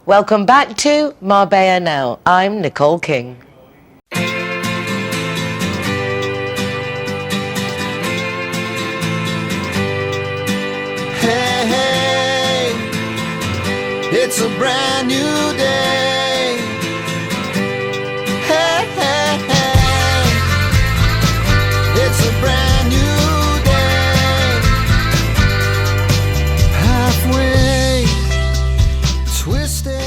Welcome back to Marbella Now. I'm Nicole King. Hey, hey, it's a brand new day. Hey, hey, hey, it's a brand new day. Halfway twisted.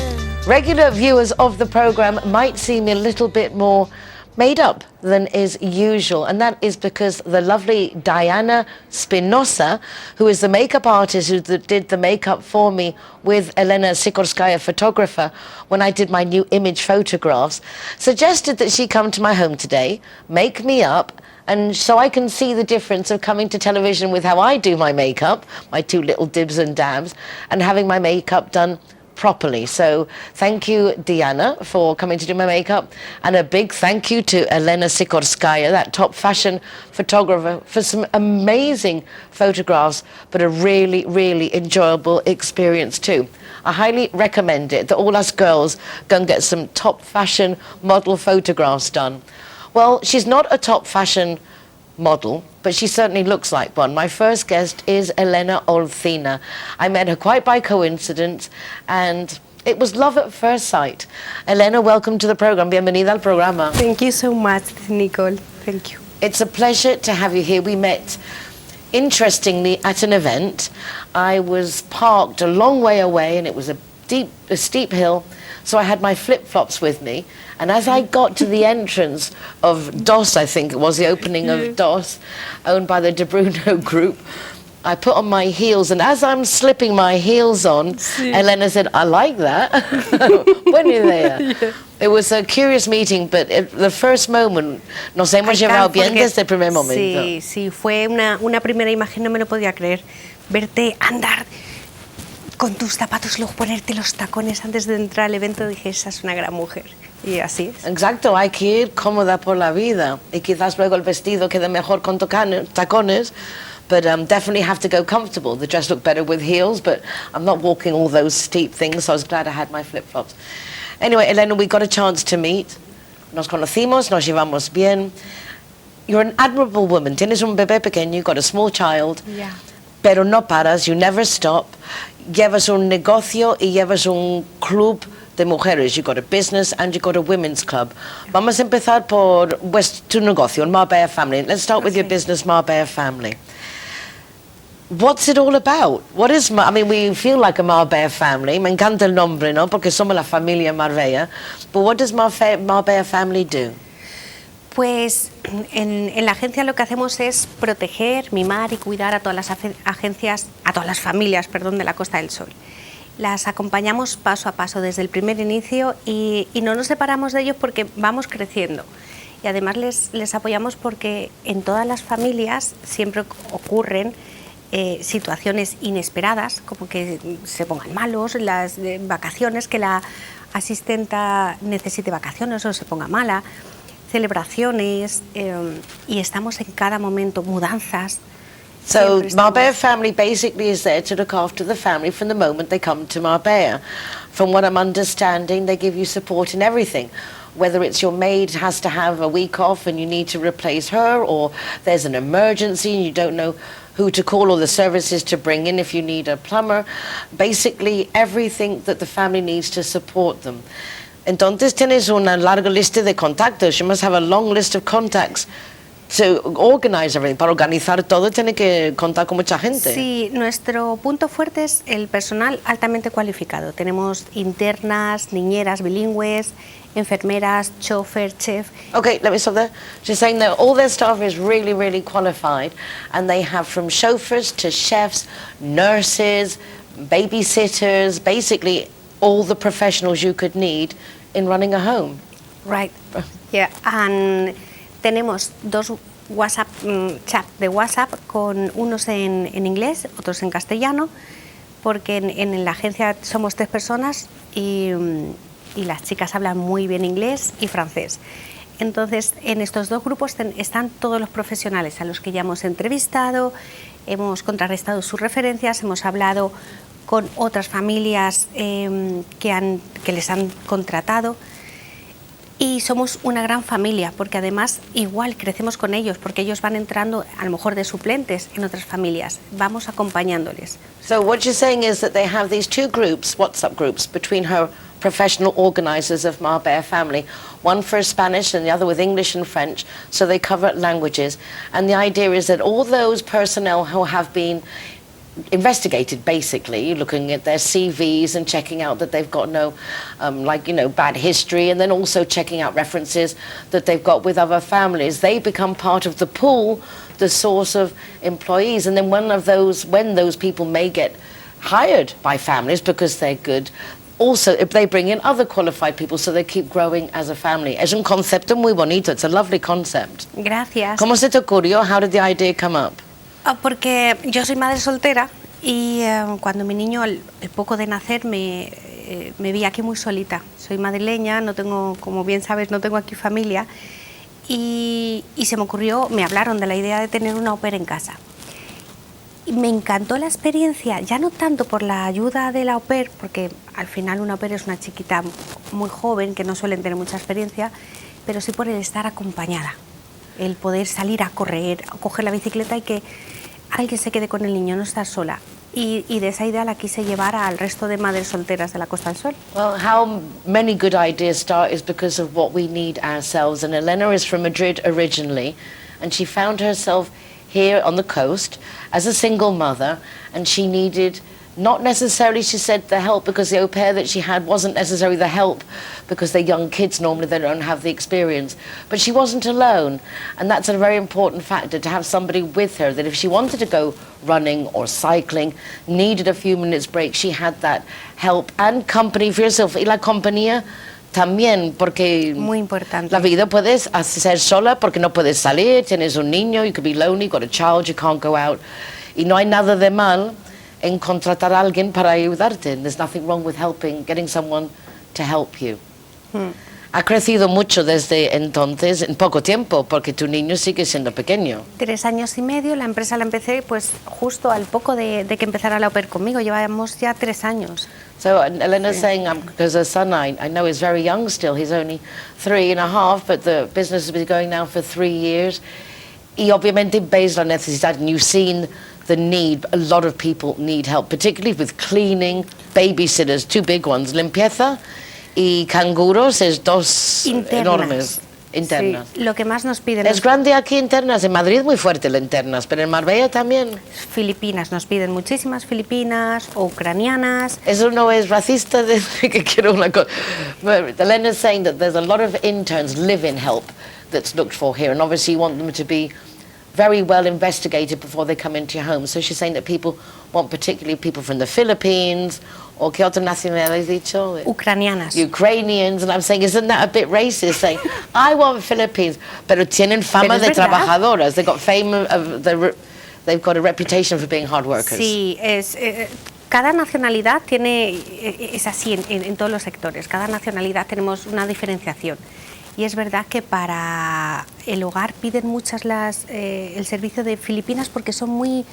Regular viewers of the program might see me a little bit more made up than is usual, and that is because the lovely Diana Spinoza, who is the makeup artist who did the makeup for me with Elena Sikorskaya, photographer, when I did my new image photographs, suggested that she come to my home today, make me up, and so I can see the difference of coming to television with how I do my makeup, my two little dibs and dabs, and having my makeup done properly. So thank you, Diana, for coming to do my makeup, and a big thank you to Elena Sikorskaya, that top fashion photographer, for some amazing photographs, but a really, really enjoyable experience too. I highly recommend it, that all us girls go and get some top fashion model photographs done. Well, she's not a top fashion model, but she certainly looks like one. My first guest is Elena Olcina. I met her quite by coincidence, and it was love at first sight. Elena, welcome to the program. Bienvenida al programa. Thank you so much, Nicole. Thank you. It's a pleasure to have you here. We met, interestingly, at an event. I was parked a long way away, and it was a steep hill, so I had my flip-flops with me. And as I got to the entrance of DOS, I think it was the opening of DOS, owned by the De Bruno group, I put on my heels, and as I'm slipping my heels on, Elena said, I like that. When you're there. Yeah. It was a curious meeting, but the first moment, nos hemos llevado bien desde el primer momento. Sí, fue una primera imagen, no me lo podía creer. Verte andar con tus zapatos, luego ponerte los tacones antes de entrar al evento, dije, esa es una gran mujer. Y así es. Exacto, hay que ir cómoda por la vida, y quizás luego el vestido quede mejor con tacones, but definitely have to go comfortable. The dress looked better with heels, but I'm not walking all those steep things, so I was glad I had my flip-flops. Anyway, Elena, we got a chance to meet. Nos conocimos, nos llevamos bien. You're an admirable woman. Tienes un bebé pequeño, you've got a small child. Yeah. Pero no paras, you never stop. Llevas un negocio y llevas un club de mujeres. You've got a business and you've got a women's club. Vamos a empezar por tu negocio, Marbella Family. Let's start with your business, Marbella Family. What's it all about? What is, I mean, we feel like a Marbella family. Me encanta el nombre, ¿no? Porque somos la familia Marbella. But what does Marbella Family do? Pues en la agencia lo que hacemos es proteger, mimar y cuidar a todas las agencias, a todas las familias, perdón, de la Costa del Sol. Las acompañamos paso a paso desde el primer inicio y no nos separamos de ellos porque vamos creciendo. Y además les apoyamos porque en todas las familias siempre ocurren situaciones inesperadas, como que se pongan malos, las vacaciones, que la asistenta necesite vacaciones o se ponga mala, celebraciones, y estamos en cada momento, mudanzas. So Marbella Family basically is there to look after the family from the moment they come to Marbella. From what I'm understanding, they give you support in everything. Whether it's your maid has to have a week off and you need to replace her, or there's an emergency and you don't know who to call or the services to bring in if you need a plumber. Basically everything that the family needs to support them. Entonces tienes una larga lista de contactos. You must have a long list of contacts to organize everything. Para organizar todo tiene que contar con mucha gente. Sí, nuestro punto fuerte es el personal altamente cualificado. Tenemos internas, niñeras bilingües, enfermeras, chofer, chef. Okay, let me stop there. She's saying that all their staff is really, really qualified, and they have from chauffeurs to chefs, nurses, babysitters, basically all the professionals you could need in running a home. Right. Yeah. And tenemos dos WhatsApp, chat de WhatsApp, con unos en inglés, otros en castellano, porque en la agencia somos 3 personas y las chicas hablan muy bien inglés y francés. Entonces, en estos 2 grupos están todos los profesionales a los que ya hemos entrevistado, hemos contrarrestado sus referencias, hemos hablado con otras familias que les han contratado. Y somos una gran familia, porque además igual crecemos con ellos, porque ellos van entrando a lo mejor de suplentes en otras familias. Vamos acompañándoles. So what you're saying is that they have these two groups, WhatsApp groups, between her professional organizers of Marbella family, one for Spanish and the other with English and French, so they cover languages. And the idea is that all those personnel who have been investigated, basically, looking at their CVs and checking out that they've got no, bad history, and then also checking out references that they've got with other families. They become part of the pool, the source of employees, and then when those people may get hired by families because they're good, also if they bring in other qualified people, so they keep growing as a family. Es un concepto muy bonito. It's a lovely concept. Gracias. ¿Cómo se te ocurrió? How did the idea come up? Porque yo soy madre soltera y cuando mi niño, al poco de nacer, me vi aquí muy solita. Soy madrileña, no tengo, como bien sabes, no tengo aquí familia y se me ocurrió, me hablaron de la idea de tener una au pair en casa. Y me encantó la experiencia, ya no tanto por la ayuda de la au pair, porque al final una au pair es una chiquita muy joven que no suelen tener mucha experiencia, pero sí por el estar acompañada. El poder salir a correr, a coger la bicicleta y que alguien se quede con el niño, no estar sola. Y de esa idea la quise llevar al resto de madres solteras de la Costa del Sol. Well, how many good ideas start is because of what we need ourselves. And Elena is from Madrid originally, and she found herself here on the coast as a single mother, and she needed not necessarily, she said, the help, because the au pair that she had wasn't necessarily the help, because they're young kids, normally they don't have the experience. But she wasn't alone, and that's a very important factor, to have somebody with her, that if she wanted to go running or cycling, needed a few minutes break, she had that help and company for yourself. Y la compañía también, porque muy importante. La vida puedes hacer sola porque no puedes salir, tienes un niño, you could be lonely, got a child, you can't go out. Y no hay nada de mal en contratar a alguien para ayudarte. There's nothing wrong with getting someone to help you. Ha crecido mucho desde entonces, en poco tiempo, porque tu niño sigue siendo pequeño. 3 años y medio, la empresa la empecé pues justo al poco de que empezara la au pair conmigo, llevamos ya 3 años. So Elena's saying, because her son I know is very young still, he's only 3.5, but the business has been going now for 3 years. Y obviamente veis la necesidad, and you've seen the need. A lot of people need help, particularly with cleaning, babysitters, 2 big ones, limpieza y canguros, es 2 enormes. Internas. Sí, lo que más nos piden. Es grande aquí internas, en Madrid muy fuerte las internas, pero en Marbella también. Filipinas, nos piden muchísimas filipinas o ucranianas. Eso no es racista, de que quiero una cosa. Elena's saying that there's a lot of interns, live-in help, that's looked for here, and obviously you want them to be very well investigated before they come into your home. So she's saying that people want particularly people from the Philippines, or ¿qué otra nacionalidad has dicho? Ucranianas. Ukrainians, and I'm saying, isn't that a bit racist, saying, I want Philippines, pero tienen fama de trabajadoras, they've got fame they've got a reputation for being hard workers. Sí, cada nacionalidad es así en todos los sectores, cada nacionalidad tenemos una diferenciación. Y es verdad que para el hogar piden muchas el servicio de Filipinas porque son muy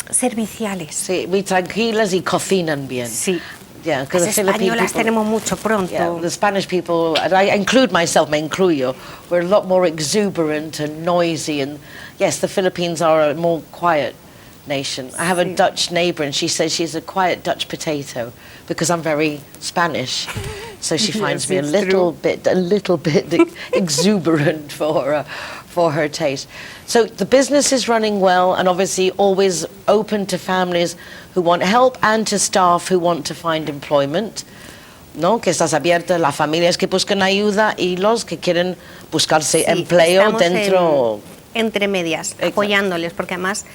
serviciales. Sí, muy tranquilas y cocinan bien. Sí. Yeah, las españolas tenemos mucho pronto. Yeah, the Spanish people, and I include myself, me incluyo, we're a lot more exuberant and noisy, and yes, the Philippines are a more quiet nation. I have a Dutch neighbour, and she says she's a quiet Dutch potato because I'm very Spanish. So she finds me a little bit exuberant for her taste. So the business is running well, and obviously always open to families who want help and to staff who want to find employment. ¿No? Que estás abierta a las familias que buscan ayuda y los que quieren buscarse empleo dentro. Entre medias, apoyándoles, porque además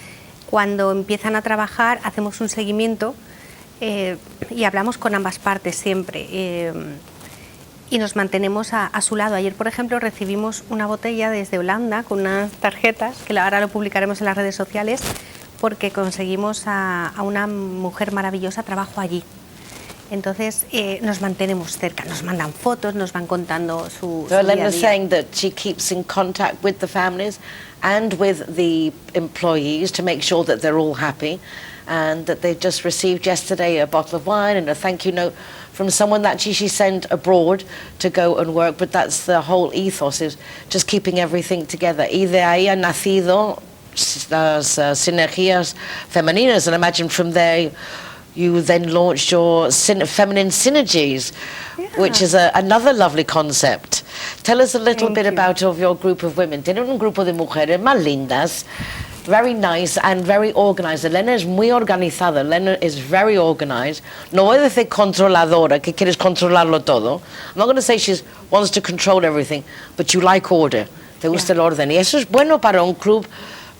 cuando empiezan a trabajar hacemos un seguimiento. Y hablamos con ambas partes siempre y nos mantenemos a su lado. Ayer, por ejemplo, recibimos una botella desde Holanda con unas tarjetas, que ahora lo publicaremos en las redes sociales, porque conseguimos a una mujer maravillosa trabajo allí. Entonces nos mantenemos cerca, nos mandan fotos, nos van contando su día a día. Elena's saying that she keeps in contact with the families and with the employees to make sure that they're all happy. and that they just received yesterday a bottle of wine and a thank you note from someone that she sent abroad to go and work, but that's the whole ethos, is just keeping everything together. Y de ahí han nacido las sinergias femeninas, and I imagine from there you then launched your feminine synergies, which is another lovely concept. Tell us a little bit about your group of women. Tienen un grupo de mujeres más lindas, very nice and very organized. Elena es muy organizada. Elena is very organized. No voy a decir controladora, que quieres controlarlo todo. I'm not going to say she wants to control everything, but you like order. Te gusta el orden. Y eso es bueno para un club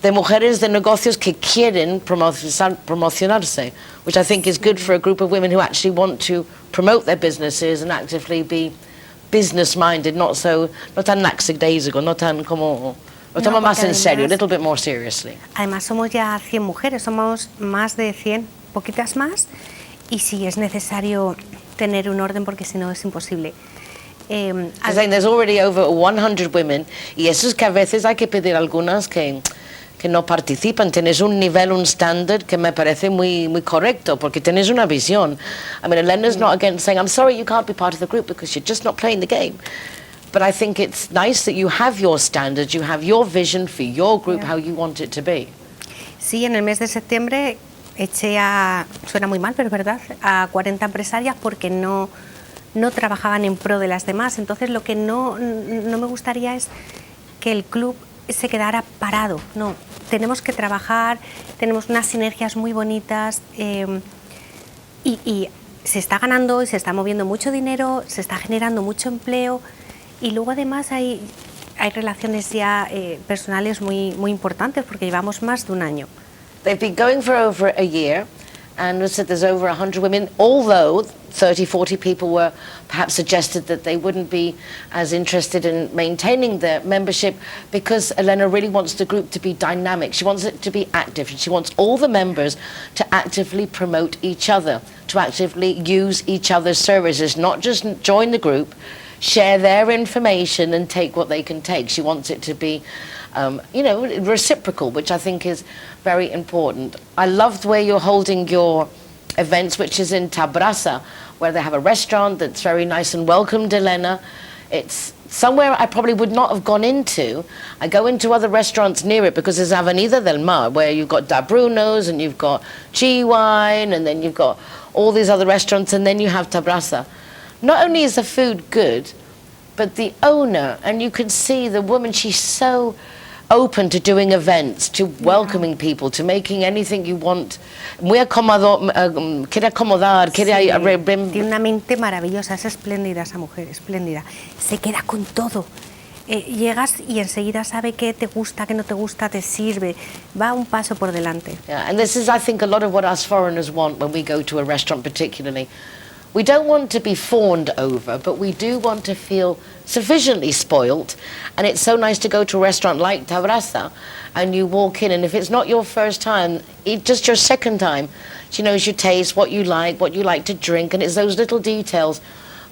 de mujeres de negocios que quieren promocionarse, which I think is good for a group of women who actually want to promote their businesses and actively be business-minded, not tan lackadaisical, no tan como... Lo toma más en serio, a little bit more seriously. Además somos ya 100 mujeres, somos más de 100, poquitas más, y sí es necesario tener un orden porque si no es imposible. There's already over 100 women, y eso es que a veces hay que pedir algunas que no participan. Tienes un nivel, un estándar que me parece muy correcto, porque tienes una visión. I mean, Elena's not against saying, I'm sorry you can't be part of the group because you're just not playing the game. But I think it's nice that you have your standards, you have your vision for your group, how you want it to be. Sí, en el mes de septiembre eché suena muy mal, pero es verdad, a 40 empresarias porque no trabajaban en pro de las demás. Entonces lo que no me gustaría es que el club se quedara parado. No, tenemos que trabajar, tenemos unas sinergias muy bonitas y se está ganando y se está moviendo mucho dinero, se está generando mucho empleo. Y luego además hay relaciones ya personales muy importantes porque llevamos más de un año. They've been going for over a year, and as I said, there's over 100 women, although 30, 40 people were perhaps suggested that they wouldn't be as interested in maintaining their membership because Elena really wants the group to be dynamic. She wants it to be active, and she wants all the members to actively promote each other, to actively use each other's services, not just join the group, share their information and take what they can take. She wants it to be, reciprocal, which I think is very important. I loved where you're holding your events, which is in Tabrasa, where they have a restaurant that's very nice and welcomed Elena. It's somewhere I probably would not have gone into. I go into other restaurants near it because there's Avenida del Mar, where you've got Da Bruno's and you've got G Wine, and then you've got all these other restaurants, and then you have Tabrasa. Not only is the food good, but the owner, and you can see the woman, she's so open to doing events, to welcoming people, to making anything you want. Muy quiere acomodar, quiere... Tiene una mente maravillosa, es espléndida esa mujer, espléndida. Se queda con todo. Llegas y enseguida sabe qué te gusta, qué no te gusta, te sirve. Va un paso por delante. Yeah, and this is, I think, a lot of what us foreigners want when we go to a restaurant particularly. We don't want to be fawned over, but we do want to feel sufficiently spoilt. And it's so nice to go to a restaurant like Tabrasa and you walk in, and if it's not your first time, just your second time, she knows your taste, what you like to drink, and it's those little details,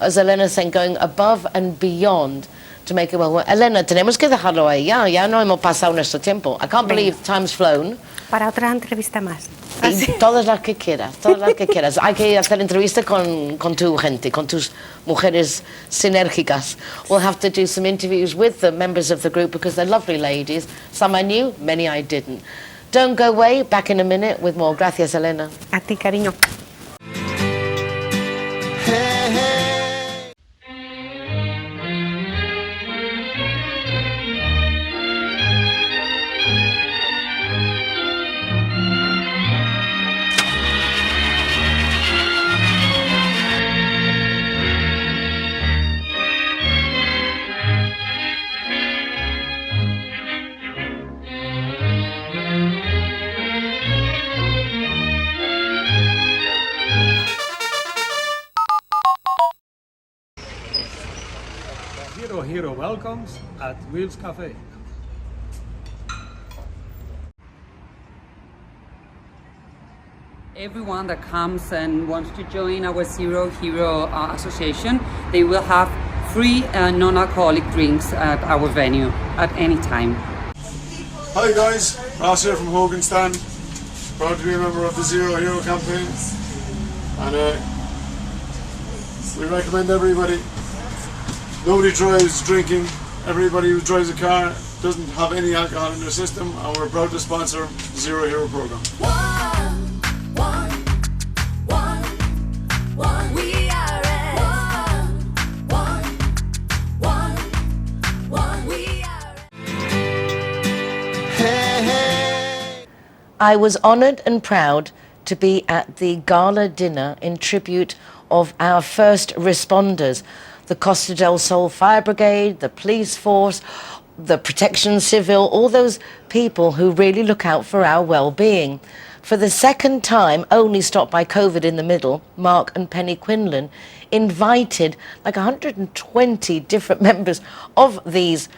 as Elena's saying, going above and beyond to make it well. Elena, tenemos que dejarlo ahí, ya no hemos pasado nuestro tiempo. I can't believe time's flown. Para otra entrevista más. Y todas las que quieras, todas las que quieras. Hay que hacer entrevista con tu gente, con tus mujeres sinérgicas. We'll have to do some interviews with the members of the group because they're lovely ladies. Some I knew, many I didn't. Don't go away, back in a minute with more. Gracias, Elena. A ti, cariño. Hero welcomes at Wheels Café. Everyone that comes and wants to join our Zero Hero Association, they will have free non-alcoholic drinks at our venue at any time. Hi guys, Ross here from Hogan stand. proud to be a member of the Zero Hero campaign, and we recommend everybody. Nobody tries drinking. Everybody who drives a car doesn't have any alcohol in their system, and we're proud to sponsor the Zero Hero program. I was honoured and proud to be at the gala dinner in tribute of our first responders, the Costa del Sol Fire Brigade, the police force, the Protection Civil, all those people who really look out for our well-being. For the second time, only stopped by COVID in the middle, Mark and Penny Quinlan invited like 120 different members of these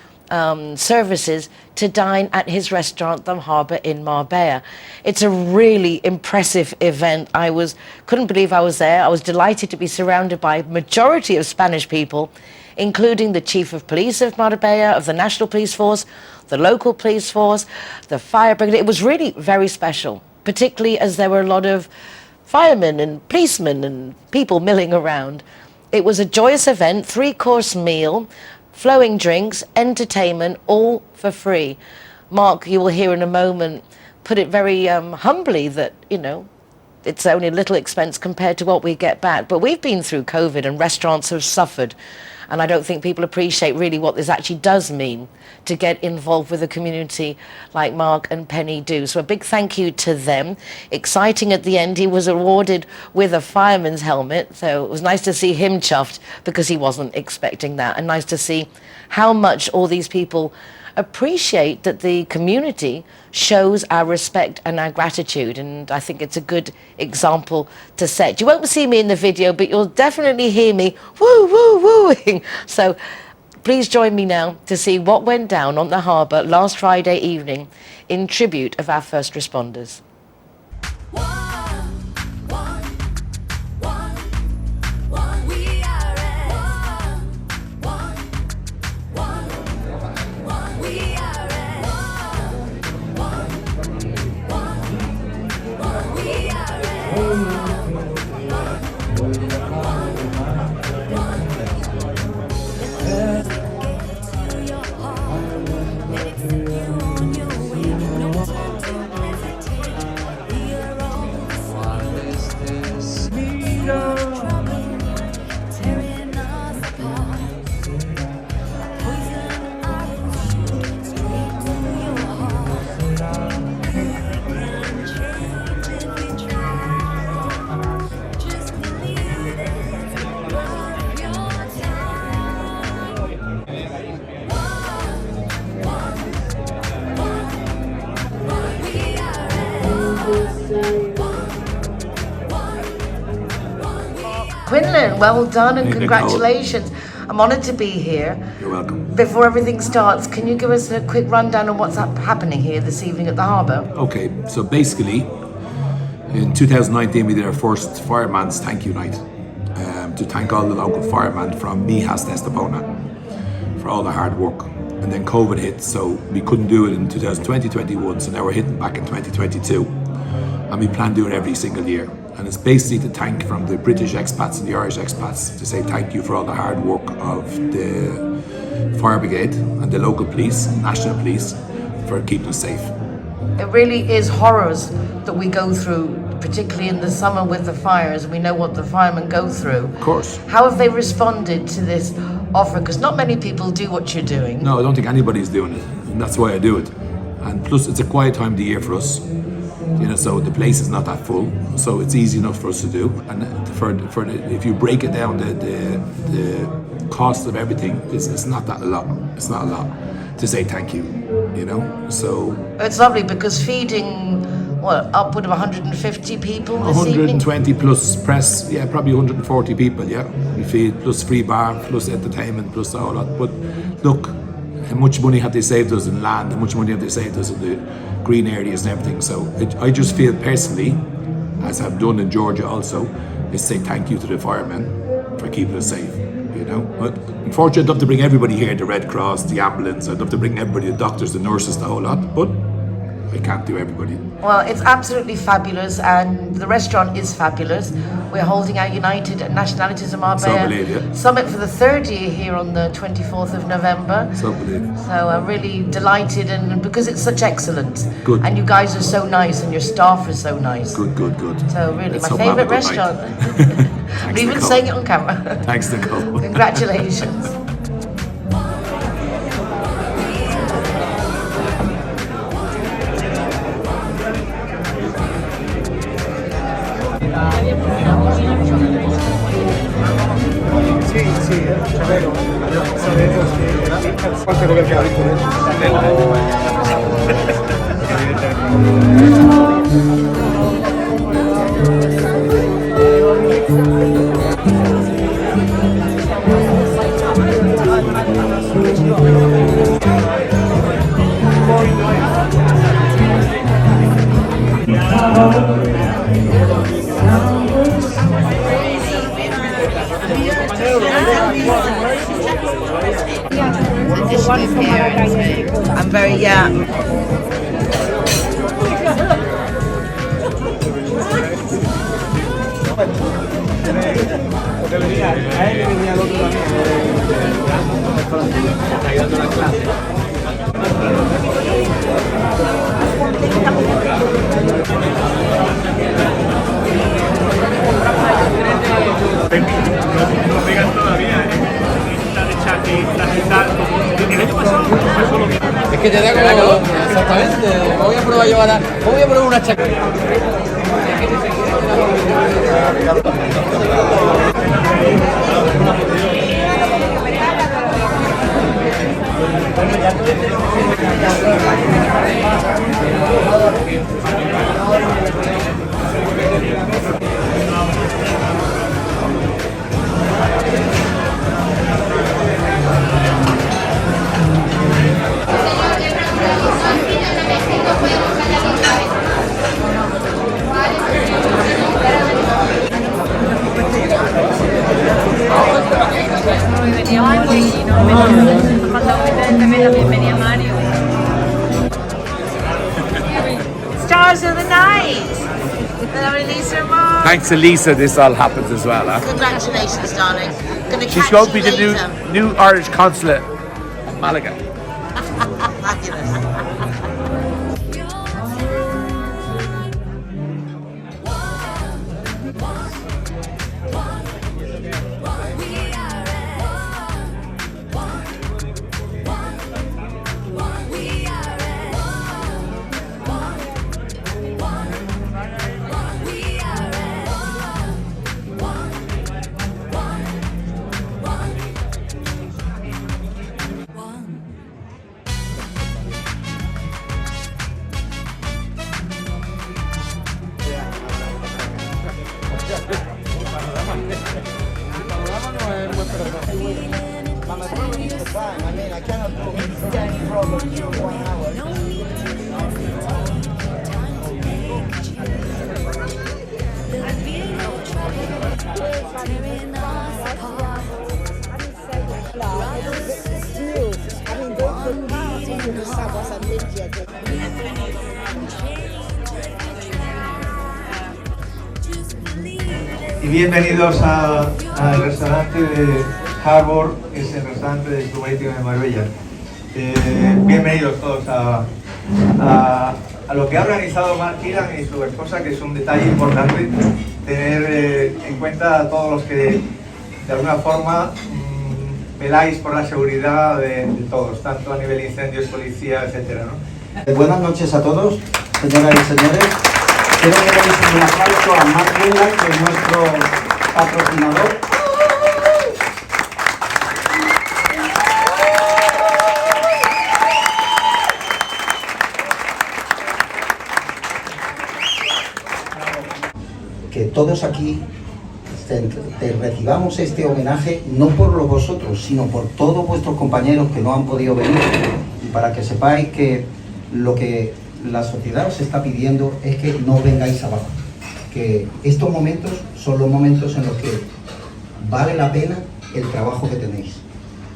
services to dine at his restaurant, the Harbour in Marbella. It's a really impressive event. Couldn't believe I was there. I was delighted to be surrounded by a majority of Spanish people, including the Chief of Police of Marbella, of the National Police Force, the local police force, the fire brigade. It was really very special, particularly as there were a lot of firemen and policemen and people milling around. It was a joyous event, 3-course meal, flowing drinks, entertainment, all for free. Mark, you will hear in a moment, put it very humbly that, you know, it's only a little expense compared to what we get back. But we've been through COVID and restaurants have suffered. And I don't think people appreciate really what this actually does mean to get involved with a community like Mark and Penny do. So a big thank you to them. Exciting at the end, he was awarded with a fireman's helmet. So it was nice to see him chuffed because he wasn't expecting that. And nice to see how much all these people appreciate that the community shows our respect and our gratitude, and I think it's a good example to set. You won't see me in the video, but you'll definitely hear me woo woo wooing. So please join me now to see what went down on the harbour last Friday evening in tribute of our first responders. Quinlan, well done and congratulations. I'm honoured to be here. You're welcome. Before everything starts, can you give us a quick rundown on what's happening here this evening at the Harbour? Okay, so basically, in 2019 we did our first Fireman's Thank You Night to thank all the local firemen from Mijas to Estepona for all their hard work. And then COVID hit, so we couldn't do it in 2020-21, so now we're hitting back in 2022. And we plan to do it every single year. And it's basically to thank from the British expats and the Irish expats to say thank you for all the hard work of the fire brigade and the local police, national police, for keeping us safe. It really is horrors that we go through, particularly in the summer with the fires. We know what the firemen go through. Of course. How have they responded to this offer? Because not many people do what you're doing. No, I don't think anybody's doing it, and that's why I do it. And plus, it's a quiet time of the year for us. You know, so the place is not that full, so it's easy enough for us to do. And if you break it down, the cost of everything it's not that a lot. It's not a lot to say thank you. You know, so it's lovely because feeding upward of 150 people this 120 evening? plus press, yeah, probably 140 people. Yeah, we feed plus free bar, plus entertainment, plus all that. But look, how much money have they saved us in land? How much money have they saved us in the green areas and everything? So I just feel personally, as I've done in Georgia also, is say thank you to the firemen for keeping us safe. You know, but unfortunately, I'd love to bring everybody here, the Red Cross, the ambulance. I'd love to bring everybody, the doctors, the nurses, the whole lot. But I can't do everybody. Well, it's absolutely fabulous, and the restaurant is fabulous. We're holding our United Nationalities of Marbella Summit for the 3rd year here on the 24th of November. So believe. So I'm really delighted, and because it's such excellence. Good. And you guys are so nice, and your staff are so nice. Good. So really, Let's my hope I have a favourite good restaurant. night. We're even Nicole. saying it on camera. Thanks, Nicole. Congratulations. I'm very, No pegan todavía, pinta de chaquetas y tal. El año pasado pasó lo mismo. Es que te da como... Exactamente. Voy a probar voy a probar una chaqueta. Stars of the night. Lisa Moore. Thanks to Lisa, this all happens as well. Huh? Congratulations, darling. Gonna She's catch going to you be the later. new Irish consulate in Malaga. Fabulous. Y bienvenidos al restaurante de Harbour, que es el restaurante del Club Marítimo de Marbella. Bienvenidos todos a lo que ha organizado Quinlan y su esposa, que es un detalle importante tener en cuenta a todos los que de alguna forma veláis por la seguridad de todos, tanto a nivel incendios, policía, etcétera, ¿no? Buenas noches a todos, señoras y señores. Quiero que le deis un aplauso a Quinlan, que es nuestro patrocinador. Que todos aquí te recibamos este homenaje, no por vosotros, sino por todos vuestros compañeros que no han podido venir, y para que sepáis que lo que la sociedad os está pidiendo es que no vengáis abajo, que estos momentos son los momentos en los que vale la pena el trabajo que tenéis.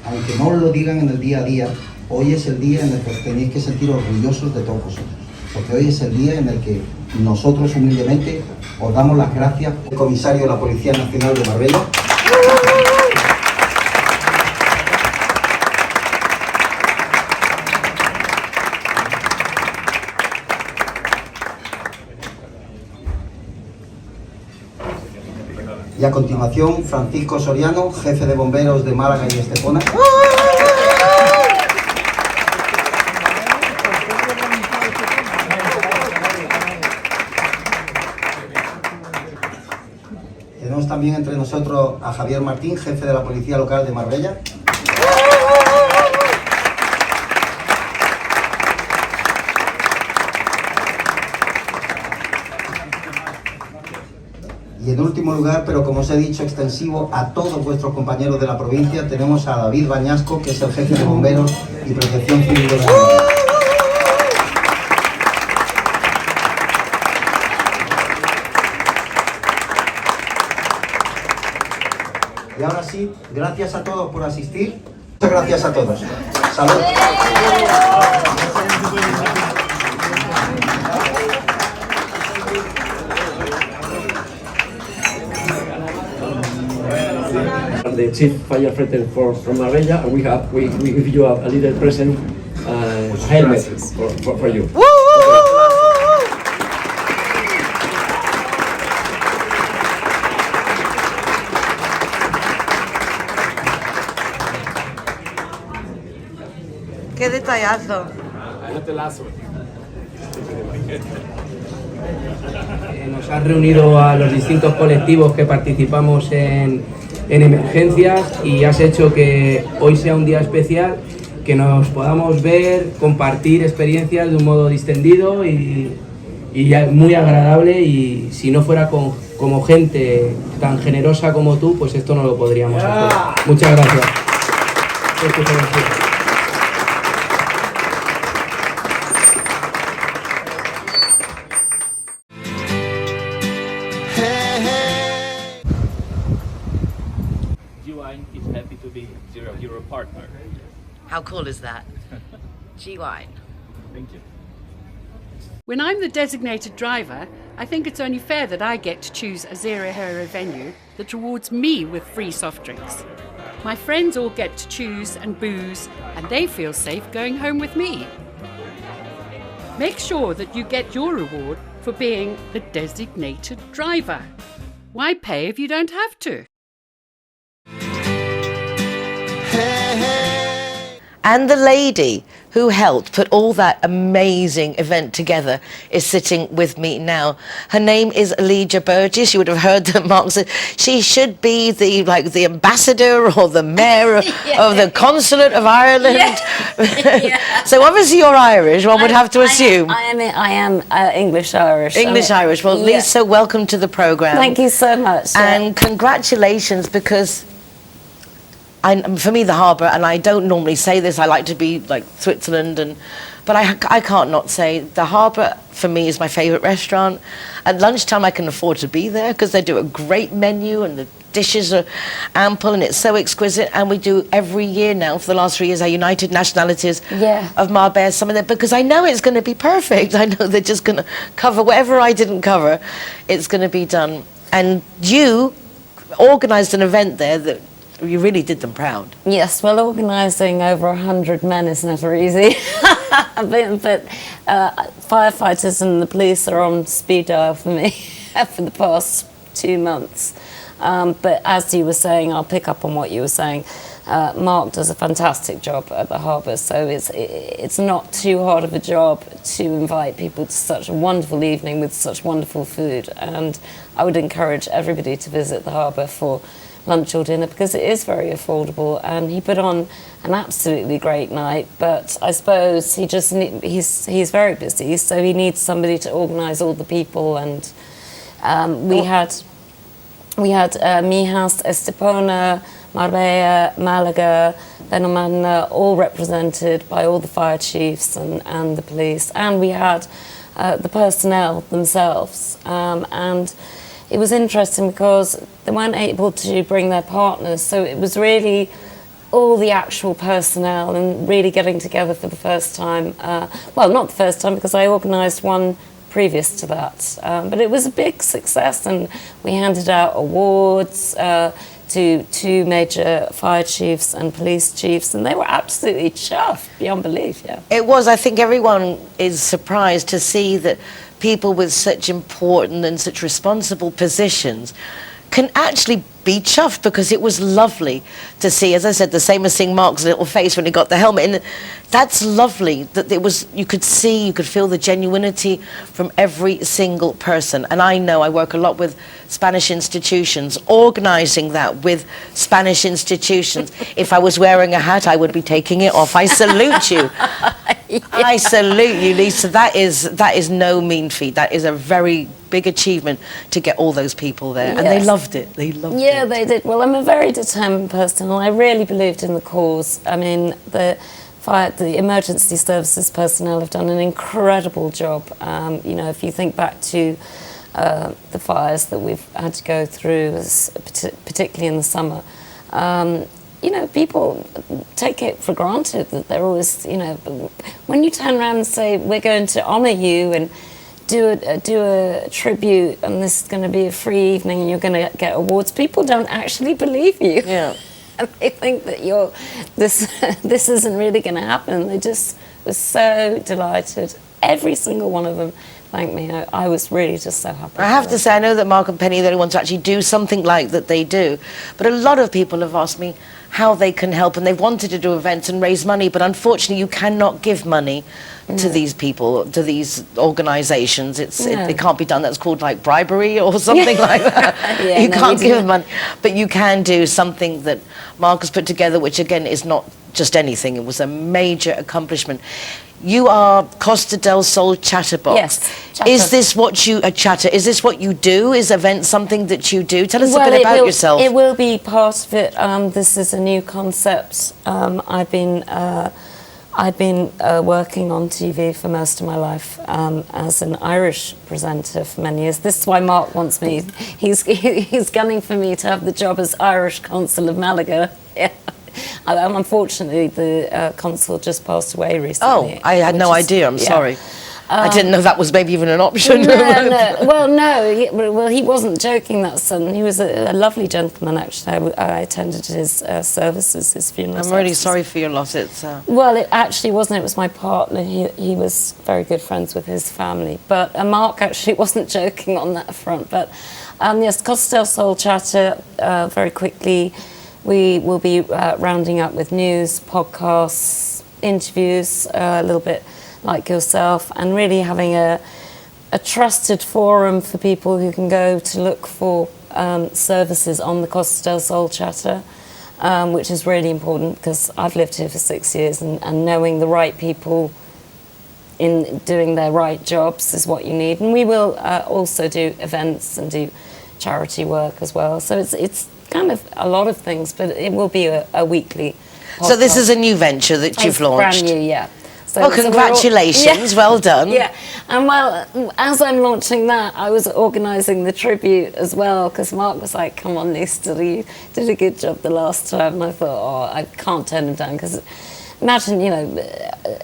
Aunque no os lo digan en el día a día, hoy es el día en el que os tenéis que sentir orgullosos de todos vosotros, porque hoy es el día en el que nosotros humildemente os damos las gracias al comisario de la Policía Nacional de Marbella. Y a continuación, Francisco Surianne, jefe de bomberos de Málaga y Estepona. Tenemos también entre nosotros a Javier Martín, jefe de la Policía Local de Marbella. Y en último lugar, pero como os he dicho, extensivo a todos vuestros compañeros de la provincia, tenemos a David Bañasco, que es el jefe de bomberos y protección civil de la provincia. Y ahora sí, gracias a todos por asistir. Muchas gracias a todos. Salud. The chief firefighter from Marbella, and we give you a little present, helmet for you. ¡Qué detallazo! Nos has reunido a los distintos colectivos que participamos en emergencias y has hecho que hoy sea un día especial, que nos podamos ver, compartir experiencias de un modo distendido y muy agradable, y si no fuera como gente tan generosa como tú, pues esto no lo podríamos hacer. Muchas gracias. Is happy to be your hero partner. How cool is that? G-Wine. Thank you. When I'm the designated driver, I think it's only fair that I get to choose a zero-hero venue that rewards me with free soft drinks. My friends all get to choose and booze, and they feel safe going home with me. Make sure that you get your reward for being the designated driver. Why pay if you don't have to? And the lady who helped put all that amazing event together is sitting with me now. Her name is Elijah Burgess. You would have heard that Mark said she should be the ambassador or the mayor of the consulate of Ireland. Yeah. So obviously you're Irish, one would have to assume. I am English-Irish. English-Irish. Well, Lisa, welcome to the programme. Thank you so much. And congratulations, because for me, the Harbour, and I don't normally say this, I like to be like Switzerland, but I can't not say the Harbour for me is my favourite restaurant. At lunchtime I can afford to be there because they do a great menu and the dishes are ample and it's so exquisite, and we do every year now for the last 3 years our United Nationalities of Marbella, some of them, because I know it's going to be perfect. I know they're just going to cover whatever I didn't cover, it's going to be done. And you organised an event there that you really did them proud. Yes, well, organising over 100 men is never easy. but firefighters and the police are on speed dial for me for the past 2 months. But as you were saying, I'll pick up on what you were saying. Mark does a fantastic job at the Harbour, so it's not too hard of a job to invite people to such a wonderful evening with such wonderful food. And I would encourage everybody to visit the Harbour for lunch or dinner, because it is very affordable, and he put on an absolutely great night. But I suppose he's very busy, so he needs somebody to organise all the people. And we had Mijas, Estepona, Marbella, Malaga, Benalmádena, all represented by all the fire chiefs and the police, and we had the personnel themselves, and it was interesting because they weren't able to bring their partners, so it was really all the actual personnel and really getting together for the first time. Well, not the first time because I organised one previous to that, but it was a big success, and we handed out awards to 2 major fire chiefs and police chiefs, and they were absolutely chuffed beyond belief. Yeah, it was. I think everyone is surprised to see that people with such important and such responsible positions can actually be chuffed, because it was lovely to see, as I said, the same as seeing Mark's little face when he got the helmet, and that's lovely that it was, you could feel the genuinity from every single person. And I know I work a lot with Spanish institutions, organising that with Spanish institutions. If I was wearing a hat, I would be taking it off. I salute you. Yeah. I salute you, Lisa. That is no mean feat. That is a very big achievement to get all those people there. Yes. And they loved it. They loved it. Yeah, they did. Well, I'm a very determined person, and I really believed in the cause. I mean, the emergency services personnel have done an incredible job. You know, if you think back to the fires that we've had to go through, particularly in the summer, you know, people take it for granted that they're always, you know, when you turn around and say, we're going to honour you and do a tribute, and this is going to be a free evening and you're going to get awards, people don't actually believe you. Yeah. And they think that this isn't really going to happen. They just were so delighted. Every single one of them thanked me. I was really just so happy. I have to say, I know that Mark and Penny are the only ones to actually do something like that they do, but a lot of people have asked me how they can help, and they've wanted to do events and raise money, but unfortunately you cannot give money to these people, to these organisations. It can't be done. That's called like bribery or something like that. Yeah, you can't give money, but you can do something that Mark has put together, which again is not just anything. It was a major accomplishment. You are Costa del Sol Chatterbox. Yes. Chatter. Is this what you chatter? Is this what you do? Is events something that you do? Tell us a bit about yourself. It will be part of it. This is a new concept. I've been working on TV for most of my life as an Irish presenter for many years. This is why Mark wants me. He's gunning for me to have the job as Irish Consul of Malaga. Yeah. Unfortunately, the consul just passed away recently. Oh, I had no idea. I'm sorry. I didn't know that was maybe even an option. No. Well, no. He wasn't joking that sudden. He was a lovely gentleman, actually. I attended his services, his funeral. I'm really sorry for your loss. It's Well, it actually wasn't. It was my partner. He was very good friends with his family. But Mark actually wasn't joking on that front. But yes, Costa del Sol Chatter, very quickly. We will be rounding up with news, podcasts, interviews, a little bit like yourself, and really having a trusted forum for people who can go to look for services on the Costa del Sol Chatter, which is really important because I've lived here for 6 years, and knowing the right people in doing their right jobs is what you need. And we will also do events and do charity work as well. So it's kind of a lot of things, but it will be a weekly podcast. So this is a new venture that you've launched? Brand new, yeah. So, well, congratulations, well done. Yeah, and well, as I'm launching that, I was organising the tribute as well, because Mark was like, come on, Lisa, you did a good job the last time, and I thought, I can't turn him down, because imagine, you know,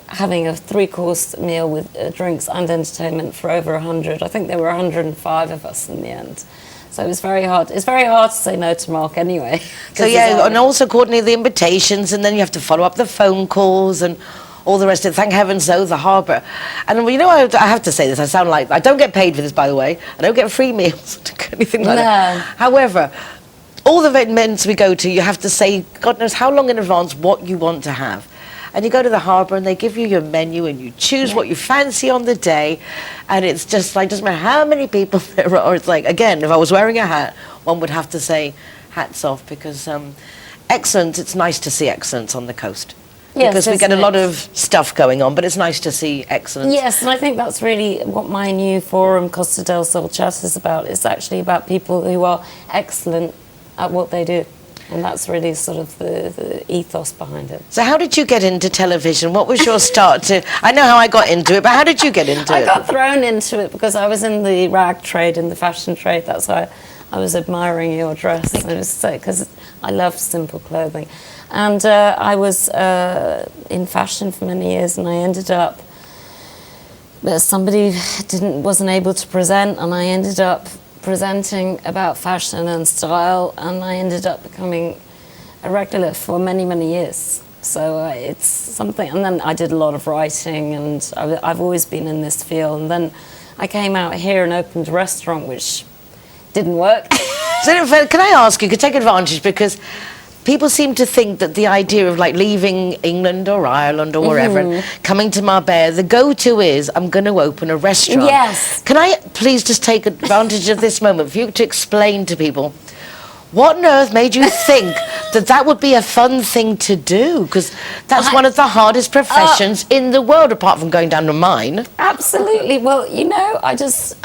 having a 3-course meal with drinks and entertainment for over 100. I think there were 105 of us in the end. So it was very hard. It's very hard to say no to Mark anyway. So yeah, and also coordinate the invitations, and then you have to follow up the phone calls and all the rest of it. Thank heavens, though, the Harbour. And you know, I have to say this, I sound like, I don't get paid for this, by the way. I don't get free meals, anything like that. However, all the events we go to, you have to say, God knows how long in advance, what you want to have. And you go to the Harbour and they give you your menu and you choose what you fancy on the day, and it's just like, doesn't matter how many people there are. It's like, again, if I was wearing a hat, one would have to say hats off, because excellence, it's nice to see excellence on the coast. Yes, because we get a lot of stuff going on, but it's nice to see excellence. Yes, and I think that's really what my new forum, Costa del Sol Chat, is about. It's actually about people who are excellent at what they do. And that's really sort of the ethos behind it. So how did you get into television? What was your start to... I know how I got into it, but how did you get into it? I got thrown into it because I was in the rag trade, in the fashion trade. That's why I was admiring your dress. It was so, because I love simple clothing. And I was in fashion for many years, and I ended up, somebody wasn't able to present, and I ended up presenting about fashion and style, and I ended up becoming a regular for many, many years. So it's something, and then I did a lot of writing, and I've always been in this field. And then I came out here and opened a restaurant, which didn't work. So can I ask you, could take advantage, because people seem to think that the idea of like leaving England or Ireland or wherever, and coming to Marbella, the go-to is, I'm going to open a restaurant. Yes. Can I please just take advantage of this moment for you to explain to people, what on earth made you think that that would be a fun thing to do? Because that's one of the hardest professions in the world, apart from going down to mine. Absolutely. Well, you know, I just...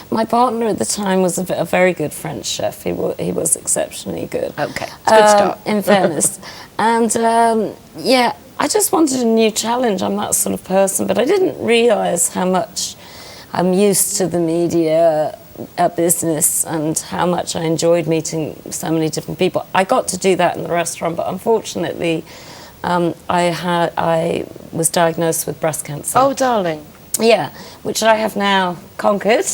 My partner at the time was a very good French chef. He was exceptionally good. Okay, it's a good start. In fairness. And, yeah, I just wanted a new challenge. I'm that sort of person. But I didn't realise how much I'm used to the media business and how much I enjoyed meeting so many different people. I got to do that in the restaurant, but unfortunately, I was diagnosed with breast cancer. Oh, darling. Yeah, which I have now conquered.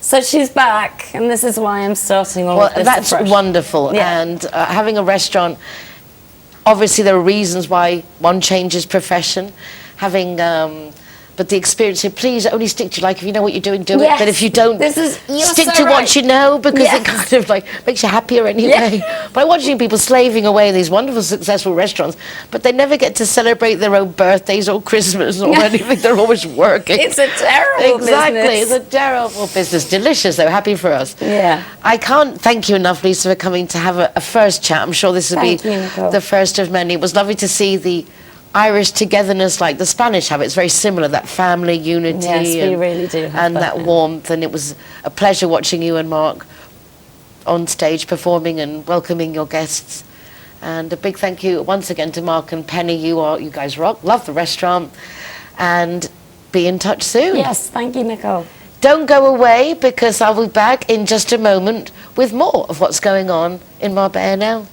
So she's back, and this is why I'm starting all of this that's afresh. wonderful. Yeah. And having a restaurant, obviously there are reasons why one changes profession. Having, but the experience here, please only stick to, like, if you know what you're doing, do it. But if you don't, stick to what you know, because it kind of like makes you happier anyway. By watching people slaving away in these wonderful, successful restaurants, but they never get to celebrate their own birthdays or Christmas or anything. They're always working. It's a terrible Exactly, business. it's a terrible business. Delicious though, happy for us. Yeah. I can't thank you enough, Lisa, for coming to have a first chat. I'm sure this will be Thank you, Nicole. the first of many. It was lovely to see the Irish togetherness like the Spanish have. It's very similar, that family unity. Yes, we really do have and that warmth. And it was a pleasure watching you and Mark on stage performing and welcoming your guests. And a big thank you once again to Mark and Penny. You guys rock. Love the restaurant. And be in touch soon. Yes, thank you, Nicole. Don't go away, because I'll be back in just a moment with more of what's going on in Marbella now.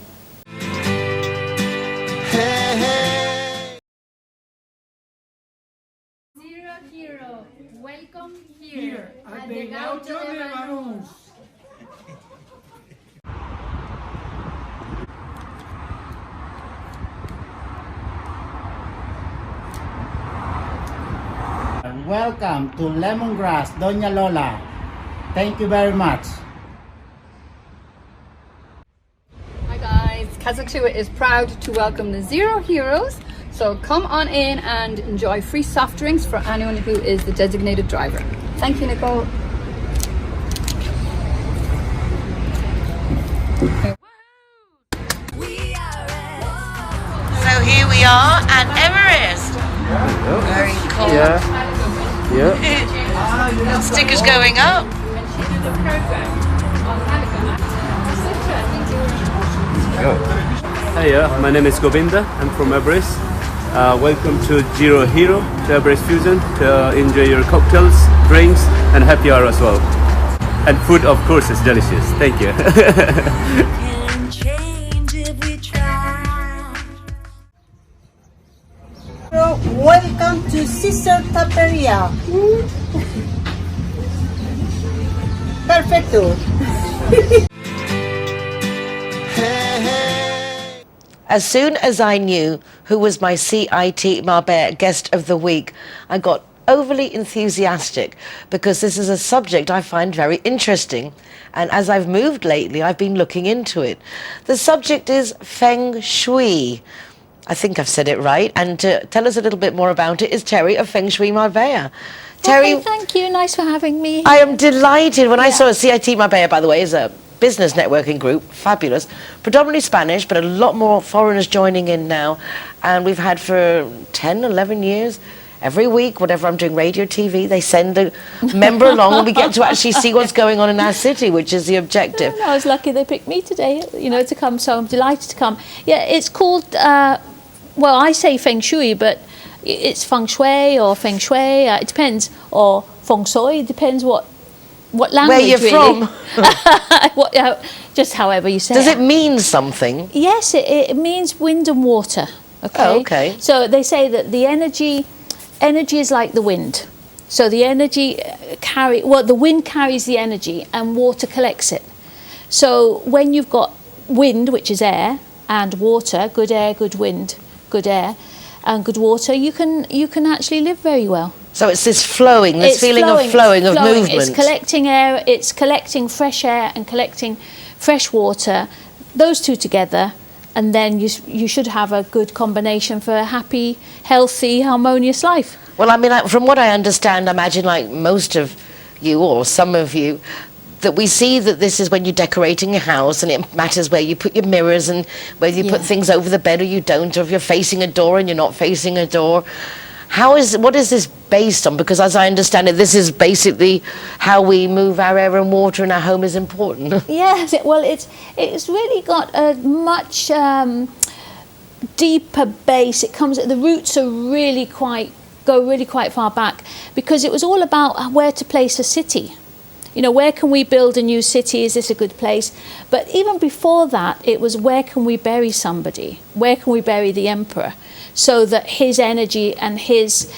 Welcome here at the Gaucho De Banus. Welcome to Lemongrass, Doña Lola. Thank you very much. Hi guys, Casa is proud to welcome the Zero Heroes. So come on in and enjoy free soft drinks for anyone who is the designated driver. Thank you, Nicole. So here we are at Everest. Very cool. Yeah. Stickers going up. Hiya, my name is Govinda. I'm from Everest. Welcome to Zero Hero, to Everest Fusion, to enjoy your cocktails, drinks, and happy hour as well. And food, of course, is delicious. Thank you. Welcome to Sister Taperia. Perfecto. As soon as I knew who was my CIT Marbella Guest of the Week, I got overly enthusiastic, because this is a subject I find very interesting. And as I've moved lately, I've been looking into it. The subject is Feng Shui. I think I've said it right. And to tell us a little bit more about it is Terry of Feng Shui Marbella. Terry, okay, thank you. Nice for having me. I am delighted. When I saw CIT Marbella, by the way, is a business networking group, fabulous, predominantly Spanish, but a lot more foreigners joining in now. And we've had for 10, 11 years, every week, whatever I'm doing, radio, TV, they send a member along and we get to actually see what's going on in our city, which is the objective. I was lucky they picked me today, to come, so I'm delighted to come. Yeah, it's called, well, I say Feng Shui, but it's Feng Shui or Feng Shui, it depends, or Feng Shui, it depends what what language? Where you're really? from? Just however you say. Does it mean something? Yes, it means wind and water. Okay. Oh, okay. So they say that the energy is like the wind. So the energy the wind carries the energy and water collects it. So when you've got wind, which is air, and water, good air, good wind, good air, and good water, you can actually live very well. So it's this flowing, this feeling of flowing, of movement. It's collecting air, it's collecting fresh air and collecting fresh water, those two together, and then you should have a good combination for a happy, healthy, harmonious life. Well, I mean, from what I understand, I imagine like most of you or some of you, that we see that this is when you're decorating your house, and it matters where you put your mirrors and whether you put things over the bed or you don't, or if you're facing a door and you're not facing a door. What is this based on? Because as I understand it, this is basically how we move our air and water in our home is important. Yes, well, it's really got a much deeper base. The roots are go really quite far back, because it was all about where to place a city. You know, where can we build a new city? Is this a good place? But even before that, it was where can we bury somebody? Where can we bury the emperor? So that his energy and his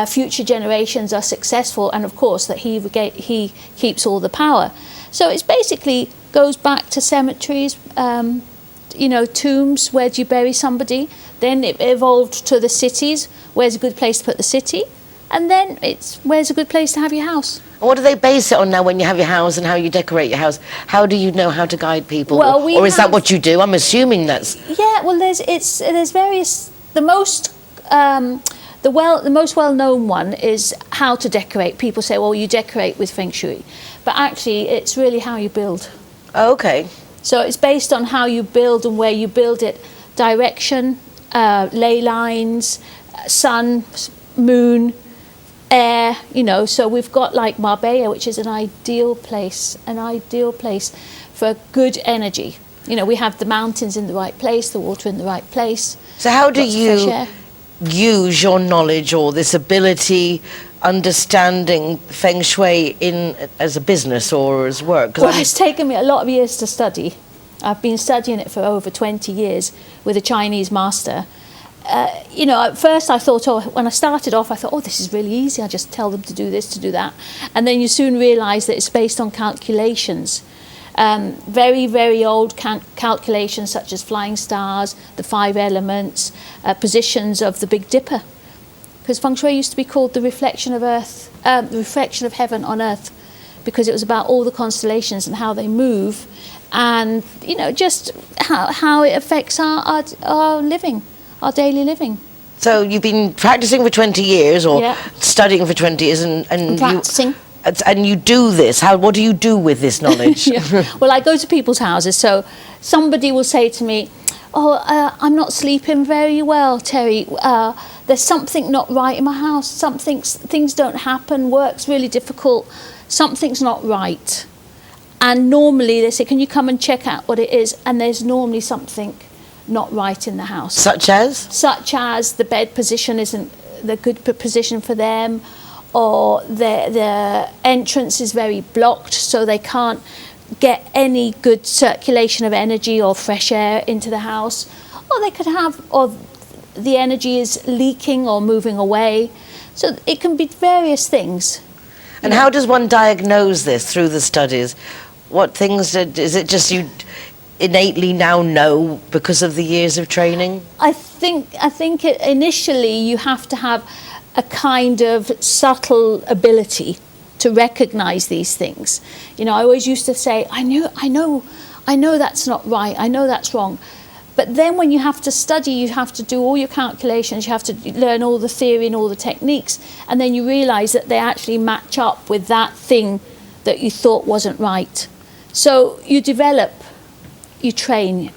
future generations are successful, and of course that he keeps all the power. So it basically goes back to cemeteries, tombs, where do you bury somebody? Then it evolved to the cities, where's a good place to put the city? And then it's where's a good place to have your house? And what do they base it on now when you have your house and how you decorate your house? How do you know how to guide people? Well, or is that what you do? I'm assuming that's... Yeah, well, there's various... The most well-known one is how to decorate. People say, well, you decorate with Feng Shui. But actually, it's really how you build. Oh, okay. So it's based on how you build and where you build it. Direction, ley lines, sun, moon, air, so we've got like Marbella, which is an ideal place for good energy. We have the mountains in the right place, the water in the right place. So how do you use your knowledge or this ability, understanding Feng Shui as a business or as work? Well, it's taken me a lot of years to study. I've been studying it for over 20 years with a Chinese master. At first I thought, when I started off, I thought, this is really easy. I just tell them to do this, to do that. And then you soon realise that it's based on calculations. Very, very old calculations such as flying stars, the 5 elements, positions of the Big Dipper. Because Feng Shui used to be called the reflection of earth, the reflection of heaven on earth, because it was about all the constellations and how they move, and just how it affects our living. Our daily living. So you've been practicing for 20 years or studying for 20 years and practicing. And you do this. What do you do with this knowledge? Well, I go to people's houses. So somebody will say to me, I'm not sleeping very well, Terry. There's something not right in my house. Things don't happen. Work's really difficult. Something's not right. And normally they say, can you come and check out what it is? And there's normally something not right in the house. Such as? Such as the bed position isn't the good position for them, or the entrance is very blocked, so they can't get any good circulation of energy or fresh air into the house. Or the energy is leaking or moving away. So it can be various things. And how does one diagnose this through the studies? What things, is it just you innately now know because of the years of training? I think initially you have to have a kind of subtle ability to recognize these things. I always used to say, I know that's not right, I know that's wrong. But then when you have to study, you have to do all your calculations, you have to learn all the theory and all the techniques, and then you realize that they actually match up with that thing that you thought wasn't right. So you develop, you train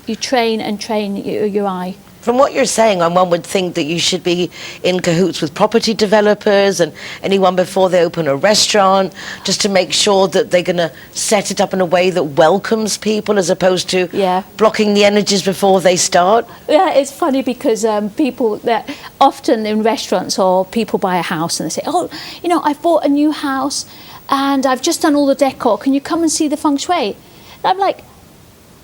and train your eye. From what you're saying, one would think that you should be in cahoots with property developers and anyone before they open a restaurant, just to make sure that they're going to set it up in a way that welcomes people, as opposed to blocking the energies before they start. Yeah, it's funny because people that often in restaurants, or people buy a house and they say, I bought a new house, and I've just done all the decor. Can you come and see the feng shui? And I'm like,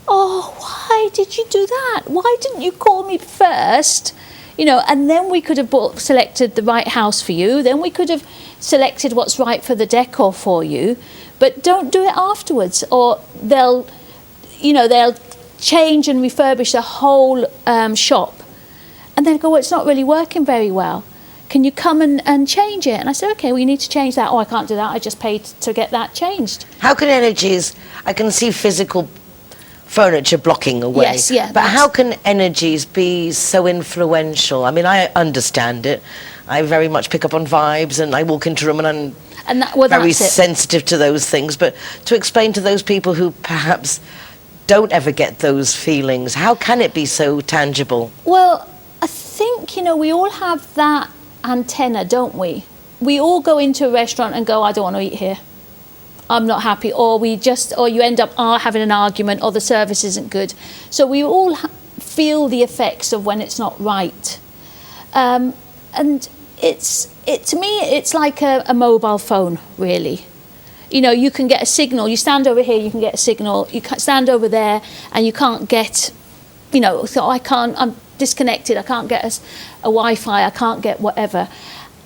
oh, why did you do that? Why didn't you call me first? You know, and then we could have selected the right house for you. Then we could have selected what's right for the decor for you. But don't do it afterwards, or they'll change and refurbish the whole shop, and then go, well, it's not really working very well. Can you come and change it? And I said, okay, well, you need to change that. Oh, I can't do that. I just paid to get that changed. How can energies, I can see physical furniture blocking away. Yes, yeah. But how can energies be so influential? I mean, I understand it. I very much pick up on vibes, and I walk into a room and I'm very sensitive to those things. But to explain to those people who perhaps don't ever get those feelings, how can it be so tangible? Well, I think, you know, we all have that antenna, don't we? We all go into a restaurant and go, I don't want to eat here. I'm not happy, or you end up having an argument, or the service isn't good. So we all feel the effects of when it's not right, and to me it's like a mobile phone, really. You know, you can get a signal. You stand over here, you can get a signal. You can stand over there, and you can't get. You know, so I'm disconnected. I can't get a Wi-Fi. I can't get whatever,